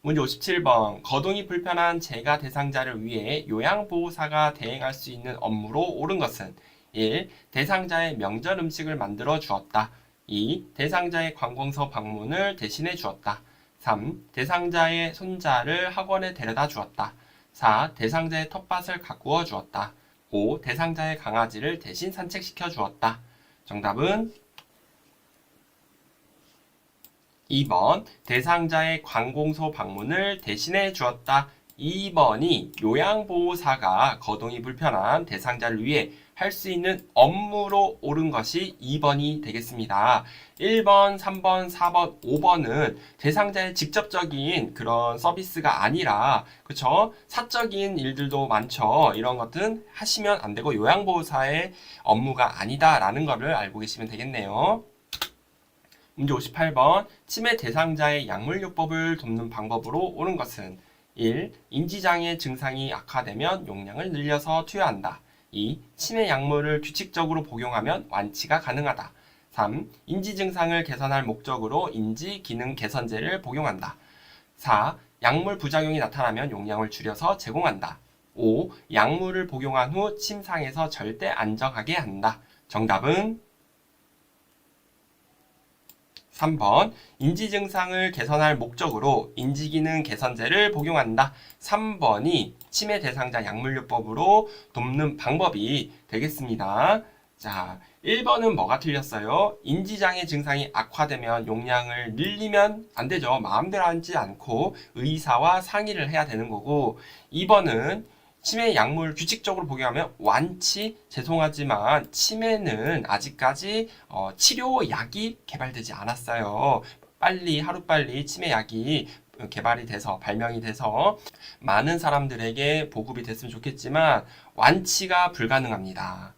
[SPEAKER 1] 문제 57번. 거동이 불편한 재가 대상자를 위해 요양보호사가 대행할 수 있는 업무로 옳은 것은 1. 대상자의 명절 음식을 만들어 주었다. 2. 대상자의 관공서 방문을 대신해 주었다. 3. 대상자의 손자를 학원에 데려다 주었다. 4. 대상자의 텃밭을 가꾸어 주었다. 5. 대상자의 강아지를 대신 산책시켜 주었다. 정답은 2번. 대상자의 관공서 방문을 대신해 주었다. 2번이 요양보호사가 거동이 불편한 대상자를 위해 할 수 있는 업무로 옳은 것이 2번이 되겠습니다. 1번, 3번, 4번, 5번은 대상자의 직접적인 그런 서비스가 아니라 그쵸? 사적인 일들도 많죠. 이런 것들은 하시면 안 되고 요양보호사의 업무가 아니다라는 것을 알고 계시면 되겠네요. 문제 58번. 치매 대상자의 약물요법을 돕는 방법으로 옳은 것은 1. 인지장애 증상이 악화되면 용량을 늘려서 투여한다. 2. 치매 약물을 규칙적으로 복용하면 완치가 가능하다. 3. 인지 증상을 개선할 목적으로 인지 기능 개선제를 복용한다. 4. 약물 부작용이 나타나면 용량을 줄여서 제공한다. 5. 약물을 복용한 후 침상에서 절대 안정하게 한다. 정답은 3번. 인지 증상을 개선할 목적으로 인지기능 개선제를 복용한다. 3번이 치매 대상자 약물요법으로 돕는 방법이 되겠습니다. 자, 1번은 뭐가 틀렸어요? 인지장애 증상이 악화되면 용량을 늘리면 안 되죠. 마음대로 하지 않고 의사와 상의를 해야 되는 거고 2번은 치매 약물 규칙적으로 복용하면 완치. 죄송하지만 치매는 아직까지 치료약이 개발되지 않았어요. 하루빨리 치매약이 개발이 돼서 발명이 돼서 많은 사람들에게 보급이 됐으면 좋겠지만 완치가 불가능합니다.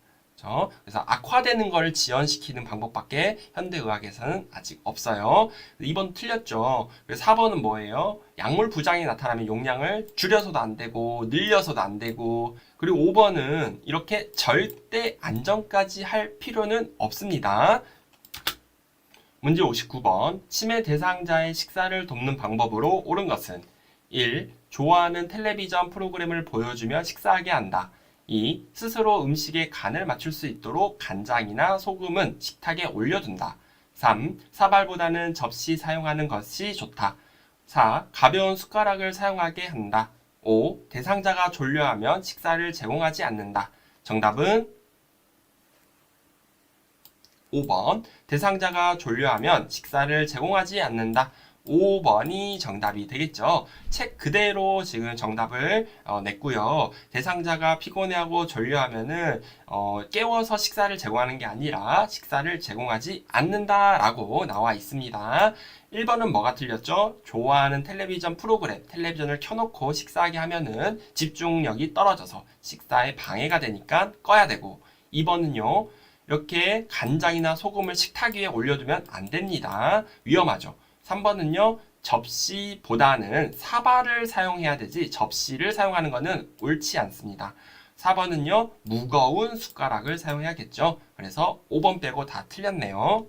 [SPEAKER 1] 그래서 악화되는 걸 지연시키는 방법밖에 현대의학에서는 아직 없어요. 2번 틀렸죠. 그래서 4번은 뭐예요? 약물 부작용이 나타나면 용량을 줄여서도 안 되고 늘려서도 안 되고 그리고 5번은 이렇게 절대 안정까지 할 필요는 없습니다. 문제 59번. 치매 대상자의 식사를 돕는 방법으로 옳은 것은 1. 좋아하는 텔레비전 프로그램을 보여주며 식사하게 한다. 2. 스스로 음식에 간을 맞출 수 있도록 간장이나 소금은 식탁에 올려둔다. 3. 사발보다는 접시 사용하는 것이 좋다. 4. 가벼운 숟가락을 사용하게 한다. 5. 대상자가 졸려하면 식사를 제공하지 않는다. 정답은 5번. 대상자가 졸려하면 식사를 제공하지 않는다. 5번이 정답이 되겠죠. 책 그대로 지금 정답을 냈고요. 대상자가 피곤해하고 졸려하면은 깨워서 식사를 제공하는 게 아니라 식사를 제공하지 않는다라고 나와 있습니다. 1번은 뭐가 틀렸죠? 좋아하는 텔레비전 프로그램, 텔레비전을 켜놓고 식사하게 하면은 집중력이 떨어져서 식사에 방해가 되니까 꺼야 되고 2번은요. 이렇게 간장이나 소금을 식탁 위에 올려두면 안 됩니다. 위험하죠. 3번은요. 접시보다는 사발을 사용해야 되지 접시를 사용하는 것은 옳지 않습니다. 4번은요. 무거운 숟가락을 사용해야겠죠. 그래서 5번 빼고 다 틀렸네요.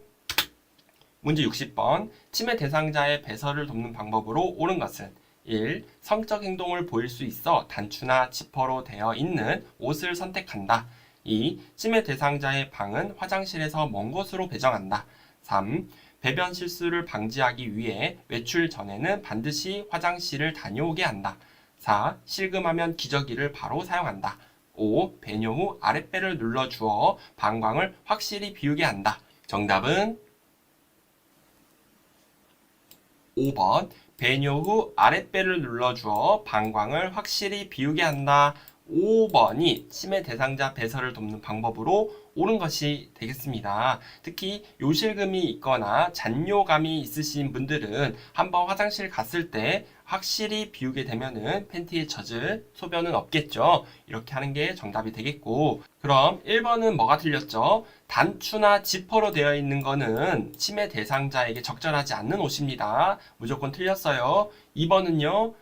[SPEAKER 1] 문제 60번. 치매 대상자의 배설을 돕는 방법으로 옳은 것은 1. 성적 행동을 보일 수 있어 단추나 지퍼로 되어 있는 옷을 선택한다. 2. 침해 대상자의 방은 화장실에서 먼 곳으로 배정한다. 3. 배변 실수를 방지하기 위해 외출 전에는 반드시 화장실을 다녀오게 한다. 4. 실금하면 기저귀를 바로 사용한다. 5. 배뇨 후 아랫배를 눌러주어 방광을 확실히 비우게 한다. 정답은 5번. 배뇨 후 아랫배를 눌러주어 방광을 확실히 비우게 한다. 5번이 치매 대상자 배설을 돕는 방법으로 옳은 것이 되겠습니다. 특히 요실금이 있거나 잔뇨감이 있으신 분들은 한번 화장실 갔을 때 확실히 비우게 되면은 팬티에 젖을 소변은 없겠죠. 이렇게 하는 게 정답이 되겠고, 그럼 1번은 뭐가 틀렸죠? 단추나 지퍼로 되어 있는 거는 치매 대상자에게 적절하지 않는 옷입니다. 무조건 틀렸어요. 2번은요.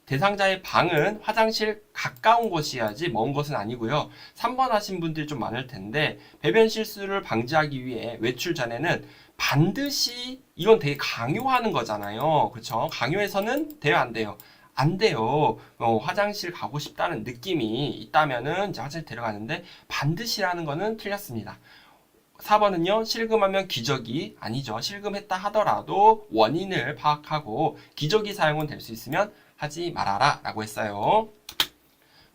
[SPEAKER 1] 대상자의 방은 화장실 가까운 곳이어야지 먼 곳은 아니고요. 3번 하신 분들이 좀 많을 텐데, 배변 실수를 방지하기 위해 외출 전에는 반드시, 이건 되게 강요하는 거잖아요. 그렇죠? 강요해서는 돼요, 안 돼요? 안 돼요. 화장실 가고 싶다는 느낌이 있다면은 이제 화장실 데려가는데, 반드시라는 거는 틀렸습니다. 4번은요, 실금하면 기저귀, 아니죠. 실금했다 하더라도 원인을 파악하고 기저귀 사용은 될 수 있으면 하지 말아라 라고 했어요.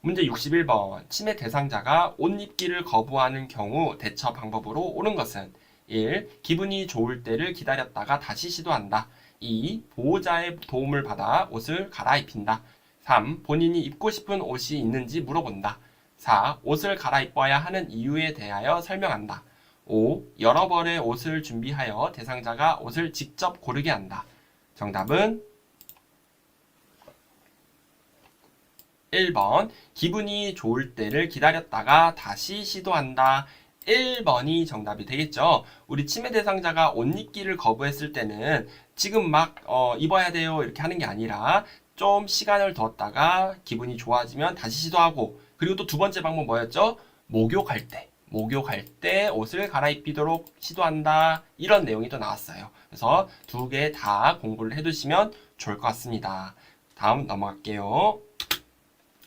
[SPEAKER 1] 문제 61번. 치매 대상자가 옷 입기를 거부하는 경우 대처 방법으로 옳은 것은 1. 기분이 좋을 때를 기다렸다가 다시 시도한다. 2. 보호자의 도움을 받아 옷을 갈아입힌다. 3. 본인이 입고 싶은 옷이 있는지 물어본다. 4. 옷을 갈아입어야 하는 이유에 대하여 설명한다. 5. 여러 벌의 옷을 준비하여 대상자가 옷을 직접 고르게 한다. 정답은 1번. 기분이 좋을 때를 기다렸다가 다시 시도한다. 1번이 정답이 되겠죠. 우리 치매 대상자가 옷 입기를 거부했을 때는 지금 막 입어야 돼요 이렇게 하는 게 아니라 좀 시간을 뒀다가 기분이 좋아지면 다시 시도하고, 그리고 또 두 번째 방법 뭐였죠? 목욕할 때 옷을 갈아입히도록 시도한다. 이런 내용이 또 나왔어요. 그래서 두 개 다 공부를 해두시면 좋을 것 같습니다. 다음 넘어갈게요.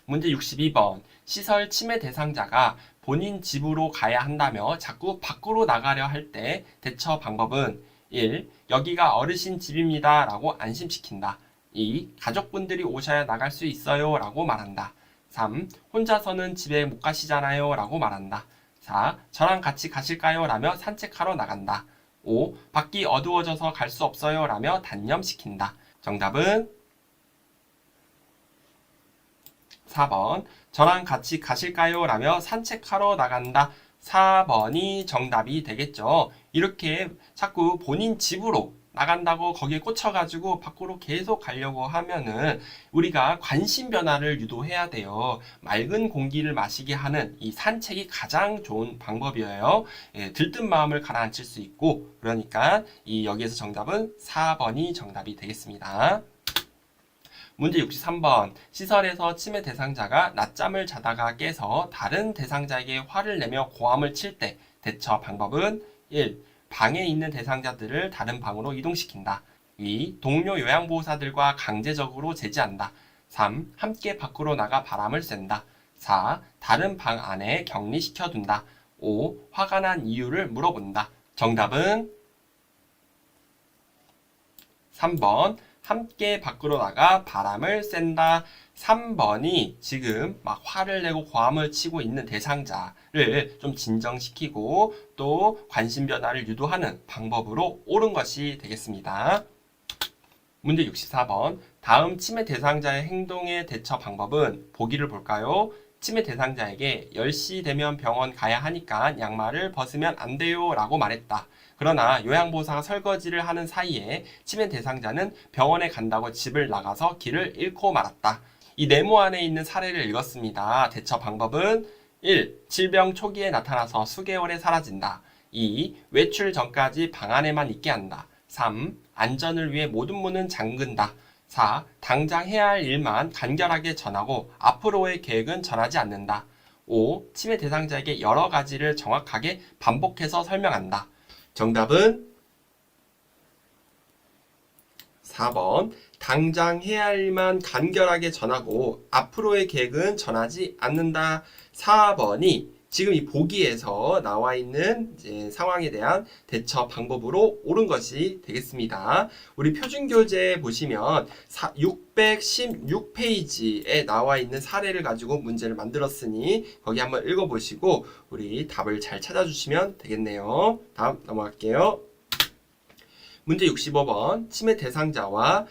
[SPEAKER 1] 문제 62번. 시설 치매 대상자가 본인 집으로 가야 한다며 자꾸 밖으로 나가려 할 때 대처 방법은 1. 여기가 어르신 집입니다 라고 안심시킨다. 2. 가족분들이 오셔야 나갈 수 있어요 라고 말한다. 3. 혼자서는 집에 못 가시잖아요 라고 말한다. 4. 저랑 같이 가실까요 라며 산책하러 나간다. 5. 밖이 어두워져서 갈 수 없어요 라며 단념시킨다. 정답은 4번. 저랑 같이 가실까요? 라며 산책하러 나간다. 4번이 정답이 되겠죠. 이렇게 자꾸 본인 집으로 나간다고 거기에 꽂혀가지고 밖으로 계속 가려고 하면은 우리가 관심 변화를 유도해야 돼요. 맑은 공기를 마시게 하는 이 산책이 가장 좋은 방법이에요. 예, 들뜬 마음을 가라앉힐 수 있고, 그러니까 여기에서 정답은 4번이 정답이 되겠습니다. 문제 63번. 시설에서 치매 대상자가 낮잠을 자다가 깨서 다른 대상자에게 화를 내며 고함을 칠 때 대처 방법은 1. 방에 있는 대상자들을 다른 방으로 이동시킨다. 2. 동료 요양보호사들과 강제적으로 제지한다. 3. 함께 밖으로 나가 바람을 쐰다. 4. 다른 방 안에 격리시켜둔다. 5. 화가 난 이유를 물어본다. 정답은 3번. 함께 밖으로 나가 바람을 쐰다. 3번이 지금 막 화를 내고 고함을 치고 있는 대상자를 좀 진정시키고 또 관심 변화를 유도하는 방법으로 옳은 것이 되겠습니다. 문제 64번. 다음 치매 대상자의 행동의 대처 방법은 보기를 볼까요? 치매 대상자에게 10시 되면 병원 가야 하니까 양말을 벗으면 안 돼요 라고 말했다. 그러나 요양보호사가 설거지를 하는 사이에 치매 대상자는 병원에 간다고 집을 나가서 길을 잃고 말았다. 이 네모 안에 있는 사례를 읽었습니다. 대처 방법은 1. 질병 초기에 나타나서 수개월에 사라진다. 2. 외출 전까지 방 안에만 있게 한다. 3. 안전을 위해 모든 문은 잠근다. 4. 당장 해야 할 일만 간결하게 전하고 앞으로의 계획은 전하지 않는다. 5. 치매 대상자에게 여러 가지를 정확하게 반복해서 설명한다. 정답은 4번 당장 해야 할 일만 간결하게 전하고 앞으로의 계획은 전하지 않는다. 4번이 지금 이 보기에서 나와 있는 이제 상황에 대한 대처 방법으로 옳은 것이 되겠습니다. 우리 표준교재 보시면 616페이지에 나와 있는 사례를 가지고 문제를 만들었으니 거기 한번 읽어보시고 우리 답을 잘 찾아주시면 되겠네요. 다음 넘어갈게요. 문제 65번 치매 대상자와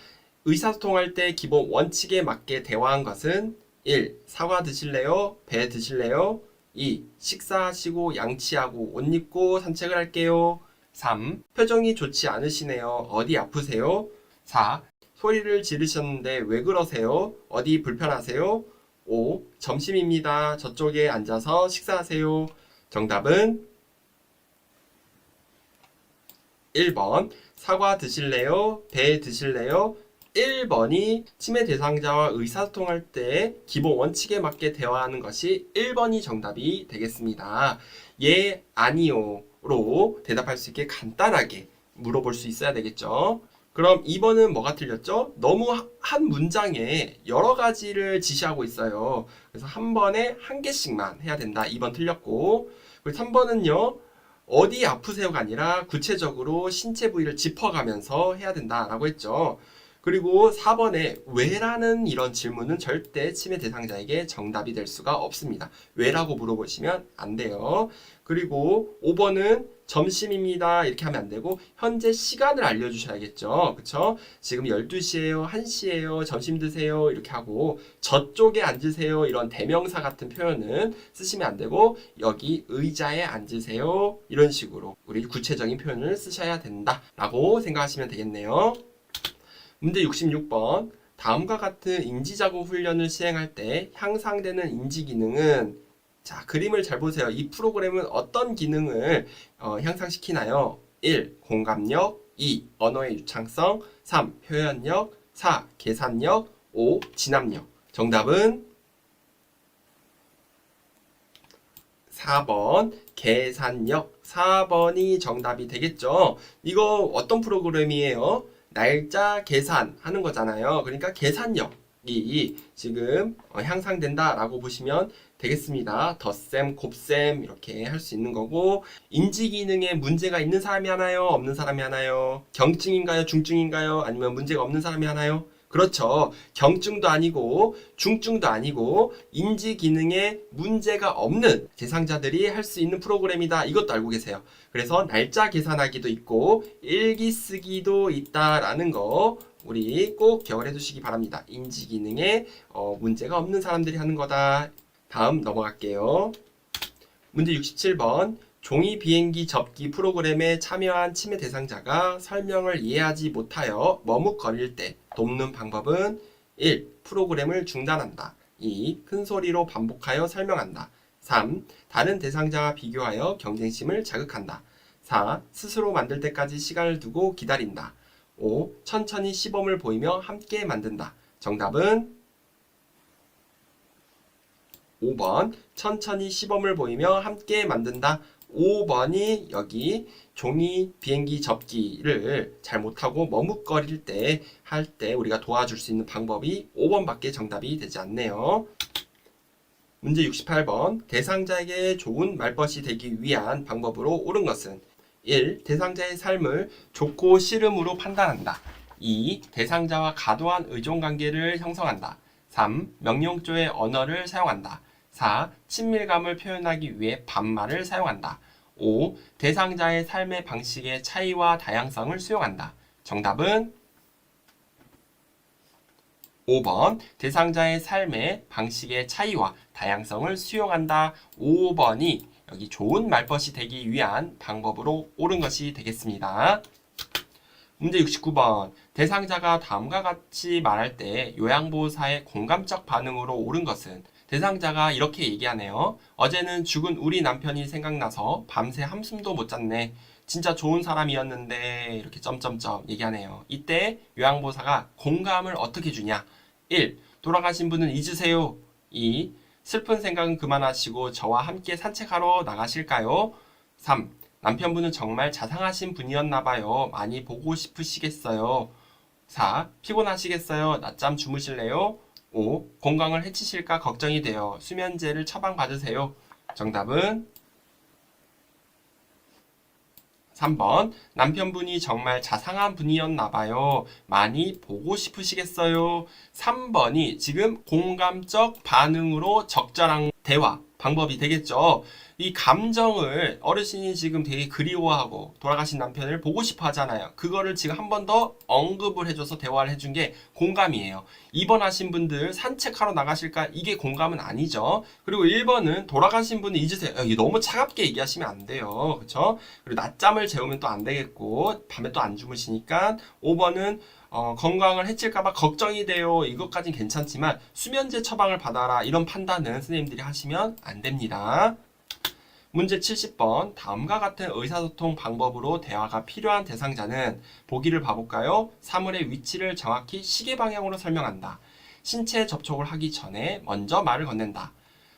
[SPEAKER 1] 의사소통할 때 기본 원칙에 맞게 대화한 것은 1. 사과 드실래요? 배 드실래요? 2. 식사하시고 양치하고 옷 입고 산책을 할게요. 3. 표정이 좋지 않으시네요. 어디 아프세요? 4. 소리를 지르셨는데 왜 그러세요? 어디 불편하세요? 5. 점심입니다. 저쪽에 앉아서 식사하세요. 정답은 1번 사과 드실래요? 배 드실래요? 1번이 치매 대상자와 의사소통할 때 기본 원칙에 맞게 대화하는 것이 1번이 정답이 되겠습니다. 예, 아니요로 대답할 수 있게 간단하게 물어볼 수 있어야 되겠죠. 그럼 2번은 뭐가 틀렸죠? 너무 한 문장에 여러 가지를 지시하고 있어요. 그래서 한 번에 한 개씩만 해야 된다. 2번 틀렸고, 그리고 3번은요. 어디 아프세요가 아니라 구체적으로 신체 부위를 짚어가면서 해야 된다라고 했죠. 그리고 4번에 왜라는 이런 질문은 절대 치매 대상자에게 정답이 될 수가 없습니다. 왜라고 물어보시면 안 돼요. 그리고 5번은 점심입니다. 이렇게 하면 안 되고 현재 시간을 알려주셔야겠죠. 그쵸? 지금 12시예요. 1시예요. 점심 드세요. 이렇게 하고 저쪽에 앉으세요. 이런 대명사 같은 표현은 쓰시면 안 되고 여기 의자에 앉으세요. 이런 식으로 우리 구체적인 표현을 쓰셔야 된다라고 생각하시면 되겠네요. 문제 66번 다음과 같은 인지자고 훈련을 시행할 때 향상되는 인지기능은 자 그림을 잘 보세요. 이 프로그램은 어떤 기능을 향상시키나요? 1. 공감력 2. 언어의 유창성 3. 표현력 4. 계산력 5. 진압력 정답은 4번 계산력 4번이 정답이 되겠죠. 이거 어떤 프로그램이에요? 날짜 계산하는 거잖아요. 그러니까 계산력이 지금 향상된다라고 보시면 되겠습니다. 덧셈, 곱셈 이렇게 할 수 있는 거고 인지기능에 문제가 있는 사람이 하나요? 없는 사람이 하나요? 경증인가요? 중증인가요? 아니면 문제가 없는 사람이 하나요? 그렇죠. 경증도 아니고 중증도 아니고 인지기능에 문제가 없는 대상자들이 할 수 있는 프로그램이다. 이것도 알고 계세요. 그래서 날짜 계산하기도 있고 일기 쓰기도 있다라는 거 우리 꼭 기억을 해두시기 바랍니다. 인지기능에 문제가 없는 사람들이 하는 거다. 다음 넘어갈게요. 문제 67번 종이 비행기 접기 프로그램에 참여한 치매 대상자가 설명을 이해하지 못하여 머뭇거릴 때 돕는 방법은 1. 프로그램을 중단한다. 2. 큰 소리로 반복하여 설명한다. 3. 다른 대상자와 비교하여 경쟁심을 자극한다. 4. 스스로 만들 때까지 시간을 두고 기다린다. 5. 천천히 시범을 보이며 함께 만든다. 정답은 5번 천천히 시범을 보이며 함께 만든다. 5번이 여기 종이 비행기 접기를 잘 못하고 머뭇거릴 때 할 때 우리가 도와줄 수 있는 방법이 5번밖에 정답이 되지 않네요. 문제 68번 대상자에게 좋은 말벗이 되기 위한 방법으로 옳은 것은 1. 대상자의 삶을 좋고 싫음으로 판단한다. 2. 대상자와 과도한 의존관계를 형성한다. 3. 명령조의 언어를 사용한다. 4. 친밀감을 표현하기 위해 반말을 사용한다. 5. 대상자의 삶의 방식의 차이와 다양성을 수용한다. 정답은 5번 대상자의 삶의 방식의 차이와 다양성을 수용한다. 5번이 여기 좋은 말벗이 되기 위한 방법으로 옳은 것이 되겠습니다. 문제 69번 대상자가 다음과 같이 말할 때 요양보호사의 공감적 반응으로 옳은 것은 대상자가 이렇게 얘기하네요. 어제는 죽은 우리 남편이 생각나서 밤새 한숨도 못 잤네. 진짜 좋은 사람이었는데 이렇게 점점점 얘기하네요. 이때 요양보호사가 공감을 어떻게 주냐? 1. 돌아가신 분은 잊으세요. 2. 슬픈 생각은 그만하시고 저와 함께 산책하러 나가실까요? 3. 남편분은 정말 자상하신 분이었나봐요. 많이 보고 싶으시겠어요. 4. 피곤하시겠어요? 낮잠 주무실래요? 5. 건강을 해치실까 걱정이 돼요. 수면제를 처방받으세요. 정답은 3번. 남편분이 정말 자상한 분이었나 봐요. 많이 보고 싶으시겠어요? 3번이 지금 공감적 반응으로 적절한 대화 방법이 되겠죠. 이 감정을 어르신이 지금 되게 그리워하고 돌아가신 남편을 보고 싶어 하잖아요. 그거를 지금 한 번 더 언급을 해줘서 대화를 해준 게 공감이에요. 2번 하신 분들 산책하러 나가실까? 이게 공감은 아니죠. 그리고 1번은 돌아가신 분을 잊으세요. 이게 너무 차갑게 얘기하시면 안 돼요. 그렇죠? 그리고 낮잠을 재우면 또 안 되겠고 밤에 또 안 주무시니까 5번은 건강을 해칠까봐 걱정이 돼요. 이것까진 괜찮지만 수면제 처방을 받아라 이런 판단은 선생님들이 하시면 안 됩니다. 문제 70번. 다음과 같은 의사소통 방법으로 대화가 필요한 대상자는 보기를 봐볼까요? 사물의 위치를 정확히 시계 방향으로 설명한다. 신체 접촉을 하기 전에 먼저 말을 건넨다.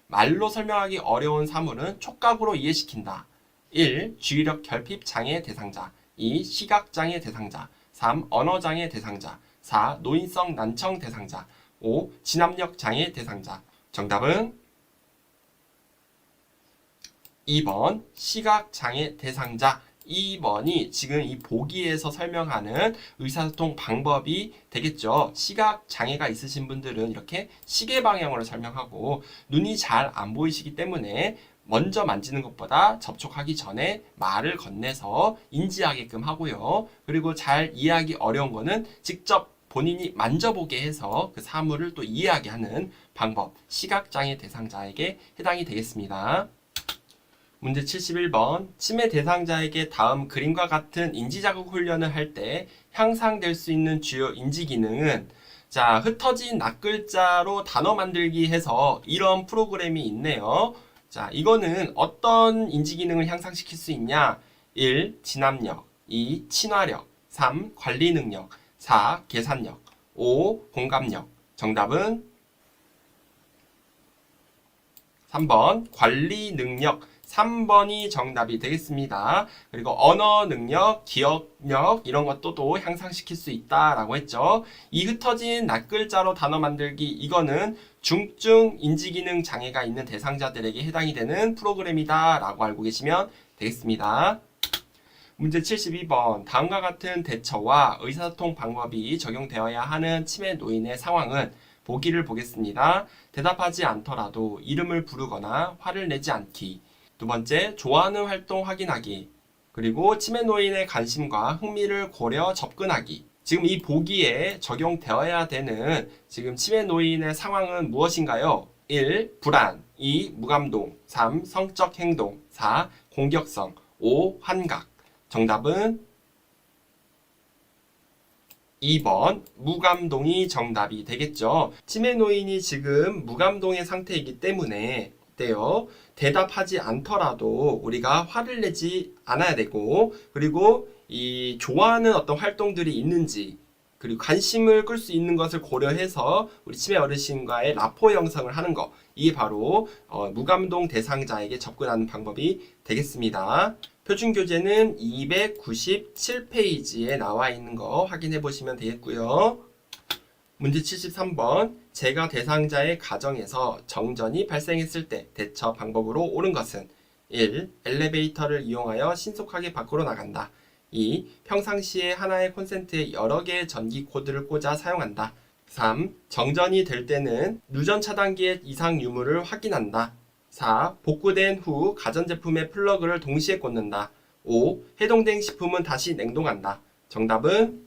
[SPEAKER 1] 말로 설명하기 어려운 사물은 촉각으로 이해시킨다. 1. 주의력 결핍 장애 대상자. 2. 시각 장애 대상자. 3. 언어 장애 대상자. 4. 노인성 난청 대상자. 5. 진압력 장애 대상자. 정답은 2번 시각장애 대상자. 2번이 지금 이 보기에서 설명하는 의사소통 방법이 되겠죠. 시각장애가 있으신 분들은 이렇게 시계 방향으로 설명하고 눈이 잘 안 보이시기 때문에 먼저 만지는 것보다 접촉하기 전에 말을 건네서 인지하게끔 하고요. 그리고 잘 이해하기 어려운 거는 직접 본인이 만져보게 해서 그 사물을 또 이해하게 하는 방법, 시각장애 대상자에게 해당이 되겠습니다. 문제 71번. 치매 대상자에게 다음 그림과 같은 인지자극 훈련을 할 때 향상될 수 있는 주요 인지기능은 자, 흩어진 낱글자로 단어 만들기 해서 이런 프로그램이 있네요. 자, 이거는 어떤 인지기능을 향상시킬 수 있냐? 1. 진압력 2. 친화력 3. 관리 능력 4. 계산력 5. 공감력. 정답은 3번 관리 능력 3번이 정답이 되겠습니다. 그리고 언어 능력, 기억력 이런 것도 또 향상시킬 수 있다라고 했죠. 이 흩어진 낱글자로 단어 만들기 이거는 중증 인지기능 장애가 있는 대상자들에게 해당이 되는 프로그램이다 라고 알고 계시면 되겠습니다. 문제 72번. 다음과 같은 대처와 의사소통 방법이 적용되어야 하는 치매 노인의 상황은 보기를 보겠습니다. 대답하지 않더라도 이름을 부르거나 화를 내지 않기. 두 번째, 좋아하는 활동 확인하기. 그리고 치매 노인의 관심과 흥미를 고려 접근하기. 지금 이 보기에 적용되어야 되는 지금 치매 노인의 상황은 무엇인가요? 1. 불안 2. 무감동 3. 성적 행동 4. 공격성 5. 환각. 정답은 2번 무감동이 정답이 되겠죠. 치매 노인이 지금 무감동의 상태이기 때문에 어때요? 대답하지 않더라도 우리가 화를 내지 않아야 되고 그리고 이 좋아하는 어떤 활동들이 있는지 그리고 관심을 끌 수 있는 것을 고려해서 우리 치매 어르신과의 라포 형성을 하는 거 이게 바로 무감동 대상자에게 접근하는 방법이 되겠습니다. 표준교재는 297페이지에 나와 있는 거 확인해 보시면 되겠고요. 문제 73번. 제가 대상자의 가정에서 정전이 발생했을 때 대처 방법으로 옳은 것은 1. 엘리베이터를 이용하여 신속하게 밖으로 나간다. 2. 평상시에 하나의 콘센트에 여러 개의 전기 코드를 꽂아 사용한다. 3. 정전이 될 때는 누전 차단기의 이상 유무를 확인한다. 4. 복구된 후 가전제품의 플러그를 동시에 꽂는다. 5. 해동된 식품은 다시 냉동한다. 정답은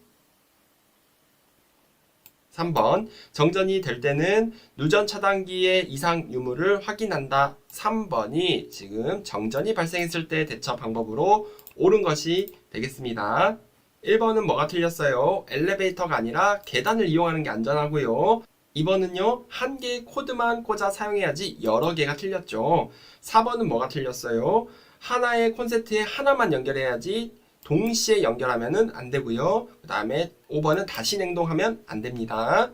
[SPEAKER 1] 3번. 정전이 될 때는 누전 차단기의 이상 유무를 확인한다. 3번이 지금 정전이 발생했을 때 대처 방법으로 옳은 것이 되겠습니다. 1번은 뭐가 틀렸어요? 엘리베이터가 아니라 계단을 이용하는 게 안전하고요. 2번은요, 한 개의 코드만 꽂아 사용해야지 여러 개가 틀렸죠. 4번은 뭐가 틀렸어요? 하나의 콘센트에 하나만 연결해야지 동시에 연결하면 안 되고요. 그 다음에 5번은 다시 냉동하면 안 됩니다.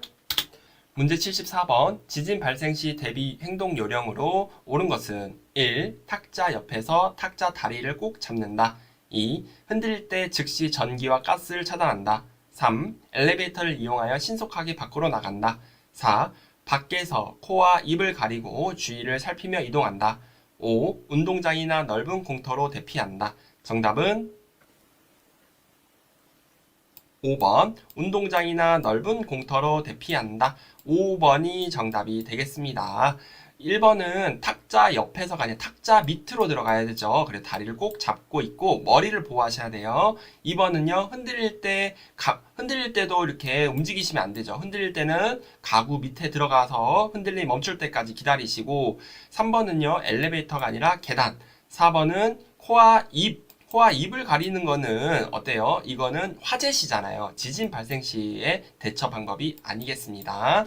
[SPEAKER 1] 문제 74번. 지진 발생 시 대비 행동 요령으로 옳은 것은 1. 탁자 옆에서 탁자 다리를 꼭 잡는다. 2. 흔들릴 때 즉시 전기와 가스를 차단한다. 3. 엘리베이터를 이용하여 신속하게 밖으로 나간다. 4. 밖에서 코와 입을 가리고 주위를 살피며 이동한다. 5. 운동장이나 넓은 공터로 대피한다. 정답은 5번 운동장이나 넓은 공터로 대피한다. 5번이 정답이 되겠습니다. 1번은 탁자 옆에서가 아니라 탁자 밑으로 들어가야 되죠. 그래서 다리를 꼭 잡고 있고 머리를 보호하셔야 돼요. 2번은요. 흔들릴 때도 이렇게 움직이시면 안 되죠. 흔들릴 때는 가구 밑에 들어가서 흔들림 멈출 때까지 기다리시고 3번은요. 엘리베이터가 아니라 계단. 4번은 코와 입을 가리는 거는 어때요? 이거는 화재 시잖아요. 지진 발생 시의 대처 방법이 아니겠습니다.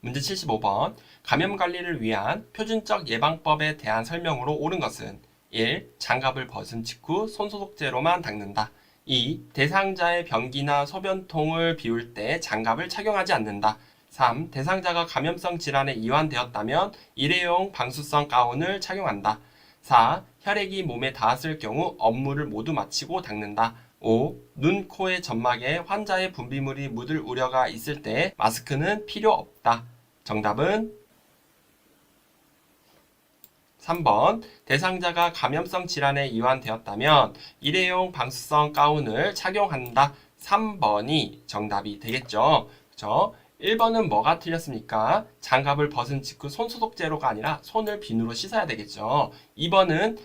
[SPEAKER 1] 문제 75번. 감염 관리를 위한 표준적 예방법에 대한 설명으로 옳은 것은 1. 장갑을 벗은 직후 손소독제로만 닦는다. 2. 대상자의 변기나 소변통을 비울 때 장갑을 착용하지 않는다. 3. 대상자가 감염성 질환에 이완되었다면 일회용 방수성 가운을 착용한다. 4. 혈액이 몸에 닿았을 경우 업무를 모두 마치고 닦는다. 5. 눈, 코의 점막에 환자의 분비물이 묻을 우려가 있을 때 마스크는 필요 없다. 정답은 3번. 대상자가 감염성 질환에 이완되었다면 일회용 방수성 가운을 착용한다. 3번이 정답이 되겠죠. 그렇죠? 1번은 뭐가 틀렸습니까? 장갑을 벗은 직후 손소독제로가 아니라 손을 비누로 씻어야 되겠죠. 2번은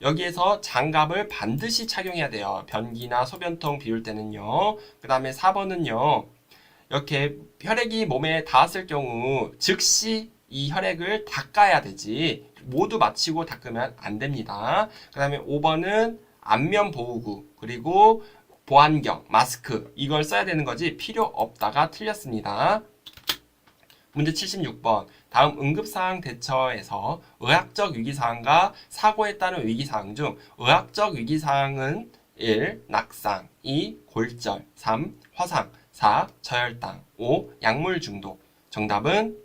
[SPEAKER 1] 여기에서 장갑을 반드시 착용해야 돼요. 변기나 소변통 비울 때는요. 그 다음에 4번은요. 이렇게 혈액이 몸에 닿았을 경우 즉시 이 혈액을 닦아야 되지 모두 마치고 닦으면 안 됩니다. 그 다음에 5번은 안면 보호구 그리고 보안경, 마스크 이걸 써야 되는 거지 필요 없다가 틀렸습니다. 문제 76번. 다음 응급사항 대처에서 의학적 위기사항과 사고에 따른 위기사항 중 의학적 위기사항은 1. 낙상 2. 골절 3. 화상 4. 저혈당 5. 약물 중독. 정답은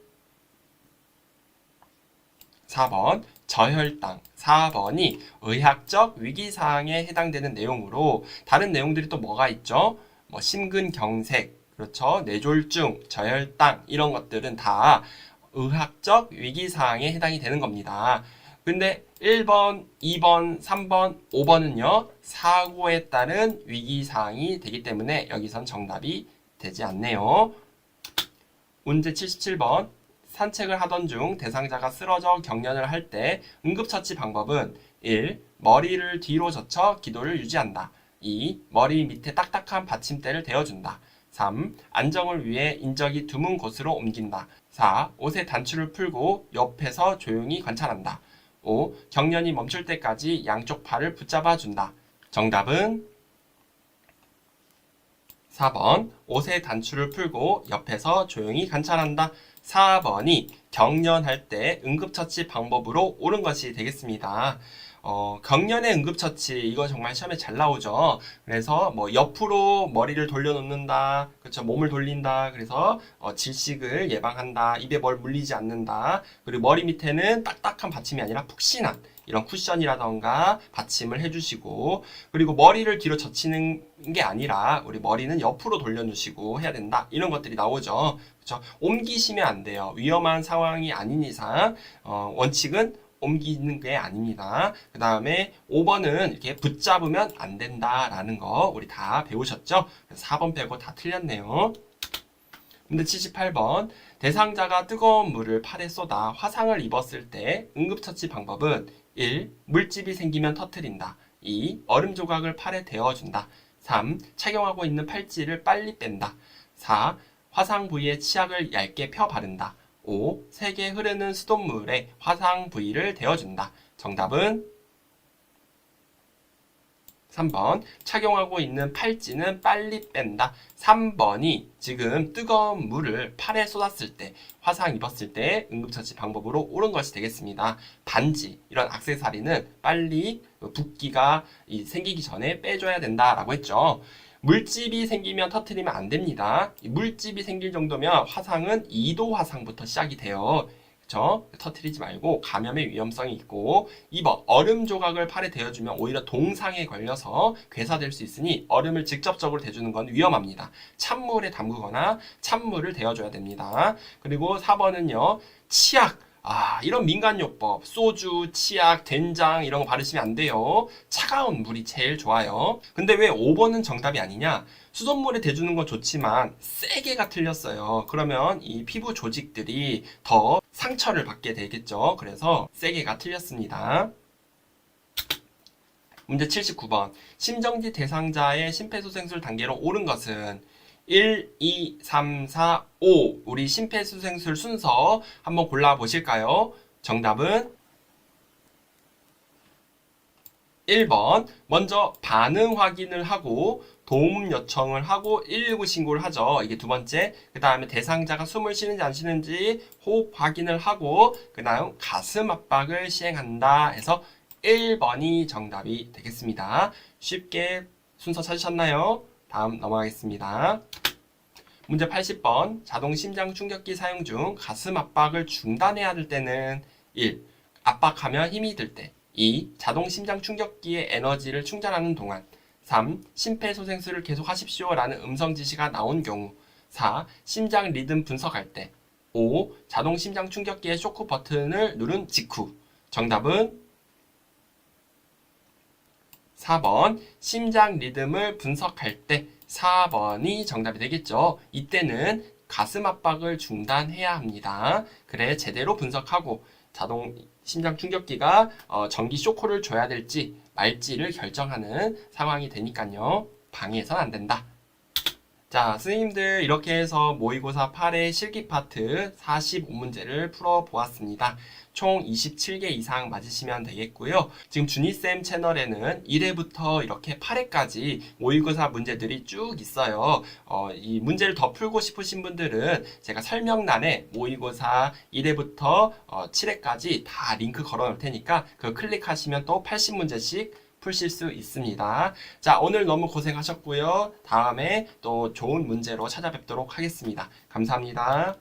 [SPEAKER 1] 4번 저혈당. 4번이 의학적 위기사항에 해당되는 내용으로 다른 내용들이 또 뭐가 있죠? 뭐 심근경색, 그렇죠? 뇌졸중, 저혈당 이런 것들은 다 의학적 위기사항에 해당이 되는 겁니다. 근데 1번, 2번, 3번, 5번은요. 사고에 따른 위기사항이 되기 때문에 여기선 정답이 되지 않네요. 문제 77번. 산책을 하던 중 대상자가 쓰러져 경련을 할 때 응급처치 방법은 1. 머리를 뒤로 젖혀 기도를 유지한다. 2. 머리 밑에 딱딱한 받침대를 대어준다. 3. 안정을 위해 인적이 드문 곳으로 옮긴다. 4. 옷의 단추를 풀고 옆에서 조용히 관찰한다. 5. 경련이 멈출 때까지 양쪽 팔을 붙잡아 준다. 정답은 4번 옷의 단추를 풀고 옆에서 조용히 관찰한다. 4번이 경련할 때 응급처치 방법으로 옳은 것이 되겠습니다. 경련의 응급처치 이거 정말 시험에 잘 나오죠. 그래서 뭐 옆으로 머리를 돌려놓는다, 그렇죠? 몸을 돌린다. 그래서 질식을 예방한다. 입에 뭘 물리지 않는다. 그리고 머리 밑에는 딱딱한 받침이 아니라 푹신한 이런 쿠션이라던가 받침을 해주시고, 그리고 머리를 뒤로 젖히는 게 아니라 우리 머리는 옆으로 돌려주시고 해야 된다. 이런 것들이 나오죠. 그렇죠? 옮기시면 안 돼요. 위험한 상황이 아닌 이상 원칙은 옮기는 게 아닙니다. 그 다음에 5번은 이렇게 붙잡으면 안 된다라는 거 우리 다 배우셨죠? 4번 빼고 다 틀렸네요. 문제 78번. 대상자가 뜨거운 물을 팔에 쏟아 화상을 입었을 때 응급처치 방법은 1. 물집이 생기면 터뜨린다. 2. 얼음 조각을 팔에 대어준다. 3. 착용하고 있는 팔찌를 빨리 뺀다. 4. 화상 부위에 치약을 얇게 펴 바른다. 5. 세게 흐르는 수돗물에 화상 부위를 대어준다. 정답은 3번 착용하고 있는 팔찌는 빨리 뺀다. 3번이 지금 뜨거운 물을 팔에 쏟았을 때 화상 입었을 때 응급처치 방법으로 옳은 것이 되겠습니다. 반지 이런 액세서리는 빨리 붓기가 생기기 전에 빼줘야 된다라고 했죠. 물집이 생기면 터트리면 안 됩니다. 물집이 생길 정도면 화상은 2도 화상부터 시작이 돼요. 그쵸? 터트리지 말고 감염의 위험성이 있고 2번 얼음 조각을 팔에 대어주면 오히려 동상에 걸려서 괴사될 수 있으니 얼음을 직접적으로 대주는 건 위험합니다. 찬물에 담그거나 찬물을 대어줘야 됩니다. 그리고 4번은요. 치약 이런 민간요법, 소주, 치약, 된장 이런 거 바르시면 안 돼요. 차가운 물이 제일 좋아요. 근데 왜 5번은 정답이 아니냐? 수돗물에 대주는 건 좋지만 세게가 틀렸어요. 그러면 이 피부 조직들이 더 상처를 받게 되겠죠. 그래서 세게가 틀렸습니다. 문제 79번. 심정지 대상자의 심폐소생술 단계로 옳은 것은 1, 2, 3, 4, 5 우리 심폐소생술 순서 한번 골라보실까요? 정답은 1번 먼저 반응 확인을 하고 도움 요청을 하고 119 신고를 하죠. 이게 두 번째. 그 다음에 대상자가 숨을 쉬는지 안 쉬는지 호흡 확인을 하고 그 다음 가슴 압박을 시행한다 해서 1번이 정답이 되겠습니다. 쉽게 순서 찾으셨나요? 다음 넘어가겠습니다. 문제 80번. 자동 심장 충격기 사용 중 가슴 압박을 중단해야 할 때는 1. 압박하면 힘이 들 때 2. 자동 심장 충격기의 에너지를 충전하는 동안 3. 심폐소생술을 계속 하십시오 라는 음성 지시가 나온 경우 4. 심장 리듬 분석할 때 5. 자동 심장 충격기의 쇼크 버튼을 누른 직후. 정답은 4번 심장 리듬을 분석할 때 4번이 정답이 되겠죠. 이때는 가슴 압박을 중단해야 합니다. 그래 제대로 분석하고 자동 심장 충격기가 전기 쇼크를 줘야 될지 말지를 결정하는 상황이 되니까요. 방해해서는 안 된다. 자, 선생님들 이렇게 해서 모의고사 8의 실기 파트 45문제를 풀어보았습니다. 총 27개 이상 맞으시면 되겠고요. 지금 준이쌤 채널에는 1회부터 이렇게 8회까지 모의고사 문제들이 쭉 있어요. 이 문제를 더 풀고 싶으신 분들은 제가 설명란에 모의고사 1회부터 7회까지 다 링크 걸어 놓을 테니까 그거 클릭하시면 또 80문제씩 푸실 수 있습니다. 자, 오늘 너무 고생하셨고요. 다음에 또 좋은 문제로 찾아뵙도록 하겠습니다. 감사합니다.